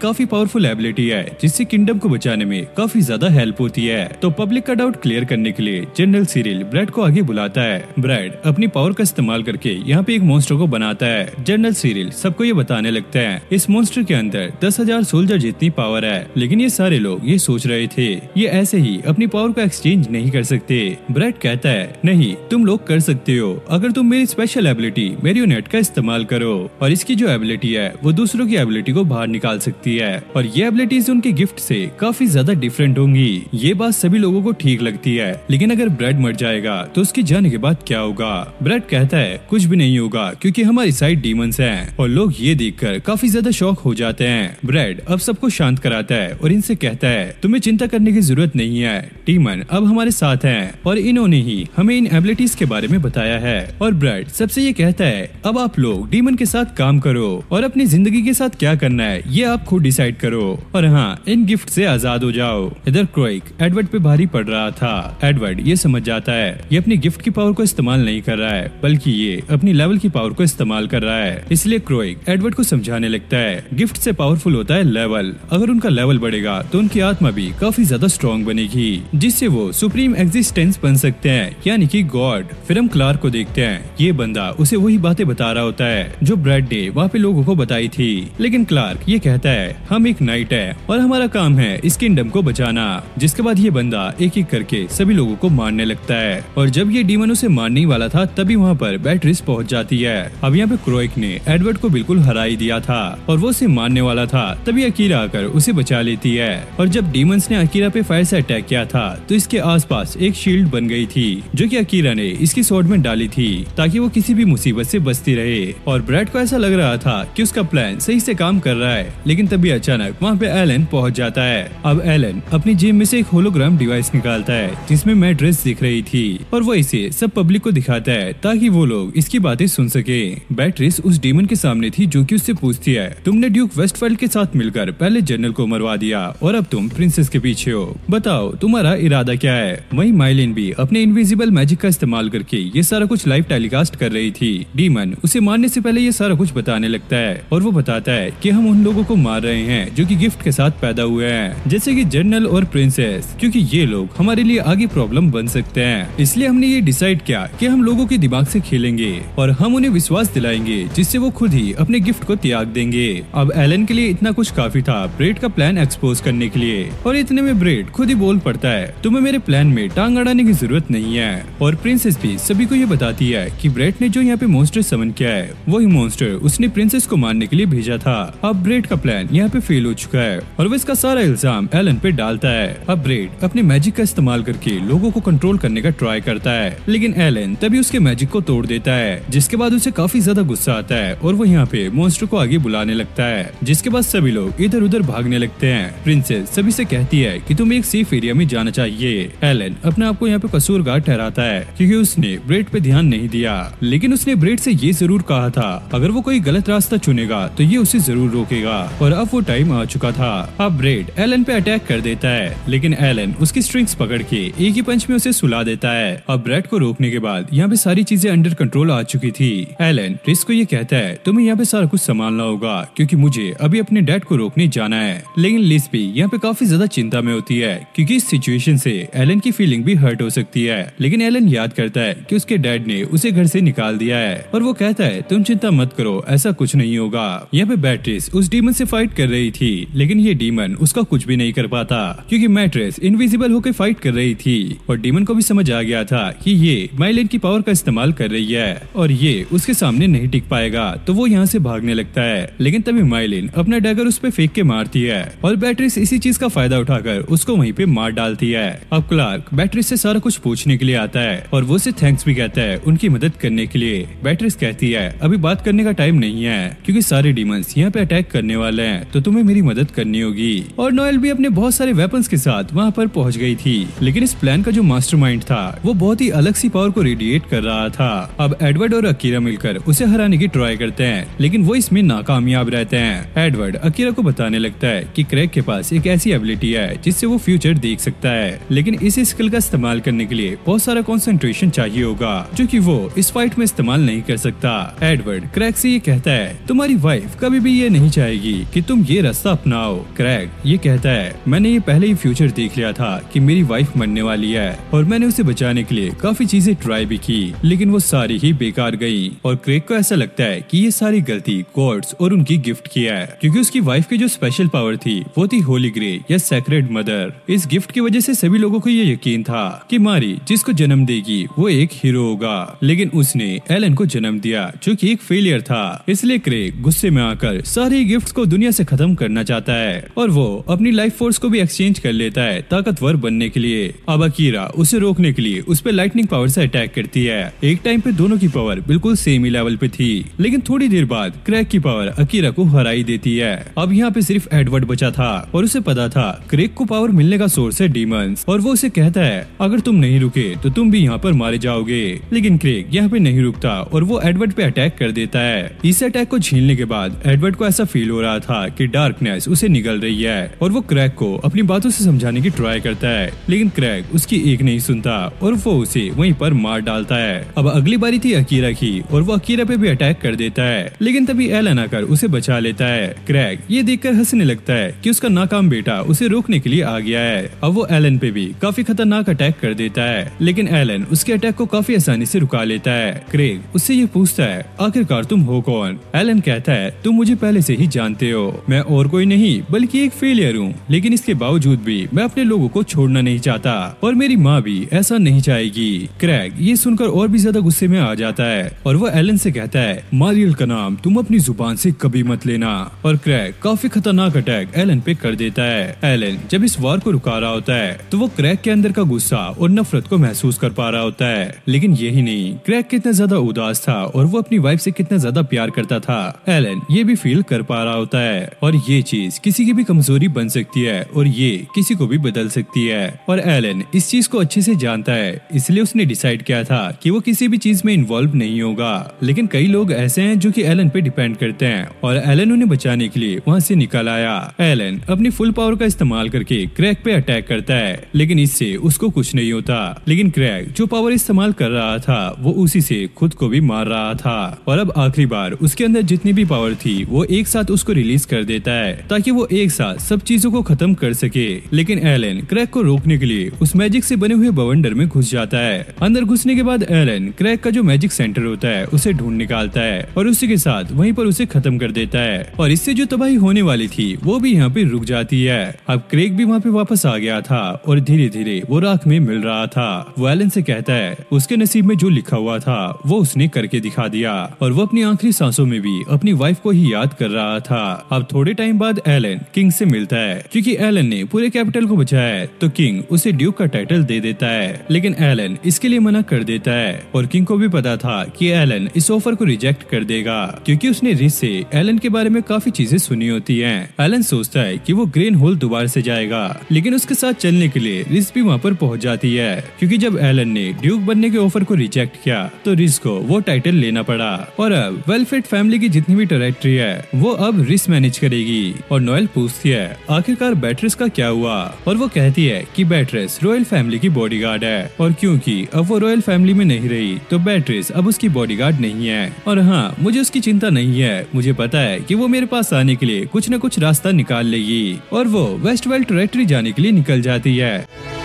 [SPEAKER 1] काफी पावरफुल एबिलिटी है जिससे किंगडम को बचाने में काफी ज्यादा हेल्प होती है। तो पब्लिक का डाउट क्लियर करने के लिए जनरल सिरिल ब्रैड को आगे बुलाता है। ब्रैड अपनी पावर का इस्तेमाल करके यहाँ पे एक मॉन्स्टर को बनाता है। जनरल सिरिल सबको ये बताने लगता है इस मॉन्स्टर के अंदर 10,000 सोल्जर जितनी पावर है, लेकिन ये सारे लोग ये सोच रहे थे ये ऐसे ही अपनी पावर को एक्सचेंज नहीं कर सकते। ब्रैड कहता है नहीं, तुम लोग कर सकते हो अगर तुम मेरी स्पेशल एबिलिटी मैरियोनेट का इस्तेमाल करो, और इसकी जो एबिलिटी है वो दूसरों की एबिलिटी को बाहर निकाल सकती है, और ये एबिलिटीज उनके गिफ्ट से काफी ज्यादा डिफरेंट होंगी। ये बात सभी लोगों को ठीक लगती है, लेकिन अगर ब्रैड मर जाएगा तो उसके जाने के बाद क्या होगा? ब्रैड कहता है कुछ भी नहीं होगा क्योंकि हमारी साइड डीमंस हैं, और लोग ये देखकर काफी ज्यादा शॉक हो जाते हैं। ब्रैड अब सबको शांत कराता है और इनसे कहता है तुम्हें चिंता करने की जरूरत नहीं है, डीमन अब हमारे साथ हैं और इन्होंने ही हमें इन एबिलिटीज के बारे में बताया है। और ब्रैड सबसे ये कहता है अब आप लोग डीमन के साथ काम करो और अपनी जिंदगी के साथ क्या करना है ये आप खुद डिसाइड करो, और हाँ इन गिफ्ट से आजाद हो जाओ। इधर क्रोइक एडवर्ड पे भारी पड़ रहा था। एडवर्ड ये समझ जाता है ये अपनी गिफ्ट की पावर को इस्तेमाल नहीं कर रहा है बल्कि ये अपनी लेवल की पावर को इस्तेमाल कर रहा है, इसलिए क्रोइक एडवर्ड को समझाने लगता है गिफ्ट से पावरफुल होता है लेवल, अगर उनका लेवल बढ़ेगा तो उनकी आत्मा भी काफी ज्यादा स्ट्रॉन्ग बनेगी जिससे वो सुप्रीम एग्जिस्टेंस बन सकते हैं यानी कि गॉड। फिर हम क्लार्क को देखते हैं, ये बंदा उसे वही बातें बता रहा होता है जो ब्रैड ने वहाँ पे लोगों को बताई थी, लेकिन क्लार्क ये कहता है हम एक नाइट है और हमारा काम है इस किंगडम को बचाना। जिसके बाद ये बंदा एक एक करके सभी लोगों को मारने लगता है, और जब ये डीमन उसे मारने ही वाला था तभी वहाँ पर बैटरिस पहुँच जाती है। अब यहाँ पे क्रोइक ने एडवर्ड को बिल्कुल हरा ही दिया था और वो उसे मारने वाला था, तभी अकीरा आकर उसे बचा लेती है। और जब डीमंस ने अकीरा पे फायर से अटैक किया था तो इसके आसपास एक शील्ड बन गई थी जो कि अकीरा ने इसकी स्वॉर्ड में डाली थी ताकि वो किसी भी मुसीबत से बचती रहे। और ब्रैड को ऐसा लग रहा था कि उसका प्लान सही से काम कर रहा है, लेकिन तभी अचानक वहाँ पे एलन पहुँच जाता है। अब एलन अपनी जेब में से एक होलोग्राम डिवाइस निकालता है जिसमें मैट्रेस दिख रही थी, और वो इसे सब पब्लिक को दिखाता है ताकि वो लोग इसकी बातें सुन सके। बैट्रिस उस डीमन के सामने थी जो कि उससे पूछती है तुमने ड्यूक वेस्टफील्ड के साथ मिलकर पहले जनरल को मरवा दिया और अब तुम प्रिंसेस के पीछे हो, बताओ तुम्हारा इरादा क्या है? वहीं माइलिन भी अपने इनविजिबल मैजिक का इस्तेमाल करके ये सारा कुछ लाइव टेलीकास्ट कर रही थी। डीमन उसे मारने से पहले ये सारा कुछ बताने लगता है और वो बताता है कि हम उन लोगों को मार रहे हैं जो कि गिफ्ट के साथ पैदा हुए हैं, जैसे कि जनरल और प्रिंसेस, क्योंकि ये लोग हमारे लिए आगे प्रॉब्लम बन सकते हैं। इसलिए हमने ये डिसाइड किया कि हम लोगों के दिमाग से खेलेंगे और हम उन्हें विश्वास दिलाएंगे जिससे वो खुद ही अपने गिफ्ट को त्याग देंगे। अब एलन के लिए इतना कुछ काफी था ब्रेड का प्लान एक्सपोज करने के लिए, और इतने में ब्रेड खुद ही बोल पड़ता है तुम्हें मेरे प्लान में टांग अड़ाने की जरूरत नहीं है। और प्रिंसेस भी सभी को ये बताती है कि ब्रेड ने जो यहाँ पे मॉन्स्टर समन किया है वही मॉन्स्टर उसने प्रिंसेस को मारने के लिए भेजा था। अब ब्रेड का प्लान यहाँ पे फेल हो चुका है और वो इसका सारा इल्जाम एलन पे डालता है। अब ब्रेड अपने मैजिक का इस्तेमाल करके लोगों को कंट्रोल करने का ट्राई करता है, लेकिन एलन तभी उसके मैजिक को तोड़ देता है, जिसके बाद उसे काफी ज्यादा गुस्सा आता है और वो यहाँ पे मॉन्स्टर को आगे बुलाने लगता है। जिसके बाद सभी लोग इधर उधर भागने लगते हैं। प्रिंसेस सभी से कहती है कि तुम्हें एक सेफ एरिया में जाना चाहिए। एलन अपने आप को यहाँ पे कसूरगार ठहराता है क्योंकि उसने ब्रेड पे ध्यान नहीं दिया, लेकिन उसने ब्रेड से ये जरूर कहा था अगर वो कोई गलत रास्ता चुनेगा तो ये उसे जरूर रोकेगा, और अब वो टाइम आ चुका था। अब ब्रेड एलन पे अटैक कर देता है, लेकिन एलन उसकी स्ट्रिंग्स पकड़ के एक ही पंच में उसे सुला देता है। अब ब्रेड को रोकने के बाद यहाँ पे सारी चीजें अंडर कंट्रोल आ चुकी थी। एलन रिस को ये कहता है तुम्हें यहाँ पे सारा कुछ संभालना होगा क्योंकि मुझे अभी अपने डैड को रोकने जाना है, लेकिन लिस भी यहाँ पे काफी ज्यादा चिंता में होती है क्योंकि इस सिचुएशन से एलन की फीलिंग भी हर्ट हो सकती है। लेकिन एलन याद करता है कि उसके डैड ने उसे घर से निकाल दिया है और वो कहता है तुम चिंता मत करो, ऐसा कुछ नहीं होगा। यहाँ पे बैट्रिस उस डीमन से फाइट कर रही थी, लेकिन ये डीमन उसका कुछ भी नहीं कर पाता क्योंकि मैट्रेस इनविजिबल होकर फाइट कर रही थी, और डीमन को भी समझ आ गया था कि ये माइलिन की पावर का इस्तेमाल कर रही है और ये उसके सामने नहीं टिक पाएगा, तो वो यहाँ से भागने लगता है। लेकिन तभी माइलिन अपना डैगर उस पे फेंक के मारती है और बैट्रिस इसी चीज का फायदा उठाकर उसको वहीं पे मार डालती है। अब क्लार्क बैट्रिस से सारा कुछ पूछने के लिए आता है और वो उसे थैंक्स भी कहता है उनकी मदद करने के लिए। बैट्रिस कहती है अभी बात करने का टाइम नहीं है क्योंकि सारे डीमंस यहाँ पे अटैक करने वाले हैं, तो तुम्हें मेरी मदद करनी होगी। और नोएल भी अपने बहुत सारे वेपन्स के साथ वहाँ पर पहुँच गई थी, लेकिन इस प्लान का जो मास्टरमाइंड था वो बहुत ही अलग सी पावर को रेडिएट कर रहा था। अब एडवर्ड और अकीरा मिलकर उसे हराने की ट्राई करते हैं, लेकिन वो इसमें नाकामयाब रहते हैं। एडवर्ड अकीरा को बताने लगता है कि क्रैग के पास एक ऐसी एबिलिटी है जिससे वो फ्यूचर देख सकता है, लेकिन इस स्किल का इस्तेमाल इस्तेमाल करने के लिए बहुत सारा कंसंट्रेशन चाहिए होगा, जो कि वो इस फाइट में इस्तेमाल नहीं कर सकता। एडवर्ड क्रैग से ये कहता है तुम्हारी वाइफ कभी भी ये नहीं चाहेगी कि तुम ये रास्ता अपनाओ। क्रैग ये कहता है मैंने ये पहले ही फ्यूचर देख लिया था कि मेरी वाइफ मरने वाली है और मैंने उसे बचाने के लिए काफी चीजें ट्राई भी की, लेकिन वो सारी ही बेकार गई। और क्रेग को ऐसा लगता है कि ये सारी गलती गॉड्स और उनकी गिफ्ट की है, क्योंकि उसकी वाइफ की जो स्पेशल पावर थी वो थी होली ग्रे या सैक्रेड मदर। इस गिफ्ट की वजह से सभी लोगों को ये यकीन था कि मारी जिसको जन्म देगी वो एक हीरो होगा, लेकिन उसने एलन को जन्म दिया जो कि एक फेलियर था। इसलिए क्रेग गुस्से में आकर सारी गिफ्ट्स को दुनिया से खत्म करना चाहता है और वो अपनी लाइफ फोर्स को भी एक्सचेंज कर लेता है ताकतवर बनने के लिए। अब अकीरा उसे रोकने के लिए उस पे लाइटनिंग पावर से अटैक करती है। एक टाइम पे दोनों की पावर बिल्कुल सेम ही लेवल पे थी, लेकिन थोड़ी देर बाद क्रेग की पावर अकीरा को हरा ही देती है। अब यहाँ पे सिर्फ एडवर्ड बचा था और उसे पता था क्रेग को पावर मिलने का सोर्स है डीमंस, और वो उसे कहता है अगर तुम नहीं रुके तो तुम भी यहाँ पर मारे जाओगे। लेकिन क्रेग यहाँ पे नहीं रुकता और वो एडवर्ड पे अटैक कर देता है। इस अटैक को झेलने के बाद एडवर्ड को ऐसा फील हो रहा था कि डार्कनेस उसे निगल रही है और वो क्रेग को अपनी बातों से समझाने की ट्राई करता है, लेकिन क्रेग उसकी एक नहीं सुनता और वो उसे वहीं पर मार डालता है। अब अगली बारी थी अकीरा की और वो अकीरा पे भी अटैक कर देता है, लेकिन तभी एलन आकर उसे बचा लेता है। क्रेग ये देखकर हंसने लगता है कि उसका नाकाम बेटा उसे रोकने के लिए आ गया है। अब वो एलन पे भी काफी खतरनाक अटैक कर देता है, लेकिन एलन उसके अटैक को काफी आसानी से रुका लेता है। क्रेग उससे ये पूछता है आखिरकार तुम हो कौन? एलन कहता है तुम मुझे पहले से ही जानते हो, मैं और कोई नहीं बल्कि एक फेलियर हूँ, लेकिन इसके बावजूद भी मैं अपने लोगों को छोड़ना नहीं चाहता और मेरी माँ भी ऐसा नहीं चाहेगी। क्रेग ये सुनकर और भी ज्यादा गुस्से में आ जाता है और वो एलन से कहता है मारियल का नाम तुम अपनी जुबान से कभी मत लेना। और क्रेग काफी खतरनाक अटैक एलन पे कर देता है। एलन जब इस वार को रुका रहा होता है तो वो क्रेग के अंदर का गुस्सा और नफरत को महसूस कर पा रहा होता है, लेकिन यही नहीं, क्रेग कितना ज्यादा उदास था और वो अपनी वाइफ से कितना ज्यादा प्यार करता था, एलन ये भी फील कर पा रहा होता है। और ये चीज किसी की भी कमजोरी बन सकती है और ये किसी को भी बदल सकती है, और एलन इस चीज को अच्छे से जानता है, इसलिए उसने डिसाइड किया था कि वो किसी भी चीज में इन्वॉल्व नहीं होगा। लेकिन कई लोग ऐसे हैं जो कि एलन पे डिपेंड करते हैं और एलन उन्हें बचाने के लिए वहाँ से निकल आया। एलन अपनी फुल पावर का इस्तेमाल करके क्रेग पे अटैक करता है, लेकिन इससे उसको कुछ नहीं होता। लेकिन क्रेग जो पावर इस्तेमाल कर रहा था वो उसी से खुद को भी मार रहा था, और अब आखिरी बार उसके अंदर जितनी भी पावर थी वो एक साथ उसको रिलीज कर देता है ताकि वो एक साथ सब चीजों को खत्म कर सके। लेकिन एलन क्रेग को रोकने के लिए उस मैजिक से बने हुए बवंडर में घुस जाता है। अंदर घुसने के बाद एलन क्रेग का जो मैजिक सेंटर होता है उसे ढूंढ निकालता है और उसी के साथ वहीं पर उसे खत्म कर देता है, और इससे जो तबाही होने वाली थी वो भी यहाँ पे रुक जाती है। अब क्रेग भी वहाँ पे वापस आ गया था और धीरे धीरे वो राख में मिल रहा था। वो एलन से कहता है उसके नसीब में जो लिखा हुआ था वो उसने करके दिखा दिया, और वो अपनी आखिरी सांसों में भी अपनी वाइफ को ही याद कर रहा था। अब थोड़े टाइम बाद एलन किंग से मिलता है, क्योंकि एलन ने पूरे कैपिटल को बचाया है तो किंग उसे ड्यूक का टाइटल दे देता है, लेकिन एलन इसके लिए मना कर देता है। और किंग को भी पता था कि एलन इस ऑफर को रिजेक्ट कर देगा, क्योंकि उसने रिस से एलन के बारे में काफी चीजें सुनी होती हैं। एलन सोचता है कि वो ग्रेन होल दोबारा से जाएगा, लेकिन उसके साथ चलने के लिए रिस भी वहाँ पर पहुँच जाती है, क्योंकि जब एलन ने ड्यूक बनने के ऑफर को रिजेक्ट किया तो रिस को वो टाइटल लेना पड़ा, और अब वेलफेट फैमिली की जितनी भी टेरिटरी है वो अब रिस मैनेज करेगी। और नोएल पूछती है आखिरकार बैट्रिस का क्या हुआ, और वो कहती है कि बैट्रिस रॉयल फैमिली की बॉडीगार्ड है, और क्योंकि अब वो रॉयल फैमिली में नहीं रही तो बैट्रिस अब उसकी बॉडीगार्ड नहीं है। और हाँ, मुझे उसकी चिंता नहीं है, मुझे पता है कि वो मेरे पास आने के लिए कुछ न कुछ रास्ता निकाल लेगी, और वो वेस्ट वेल टेरिटरी जाने के लिए निकल जाती है।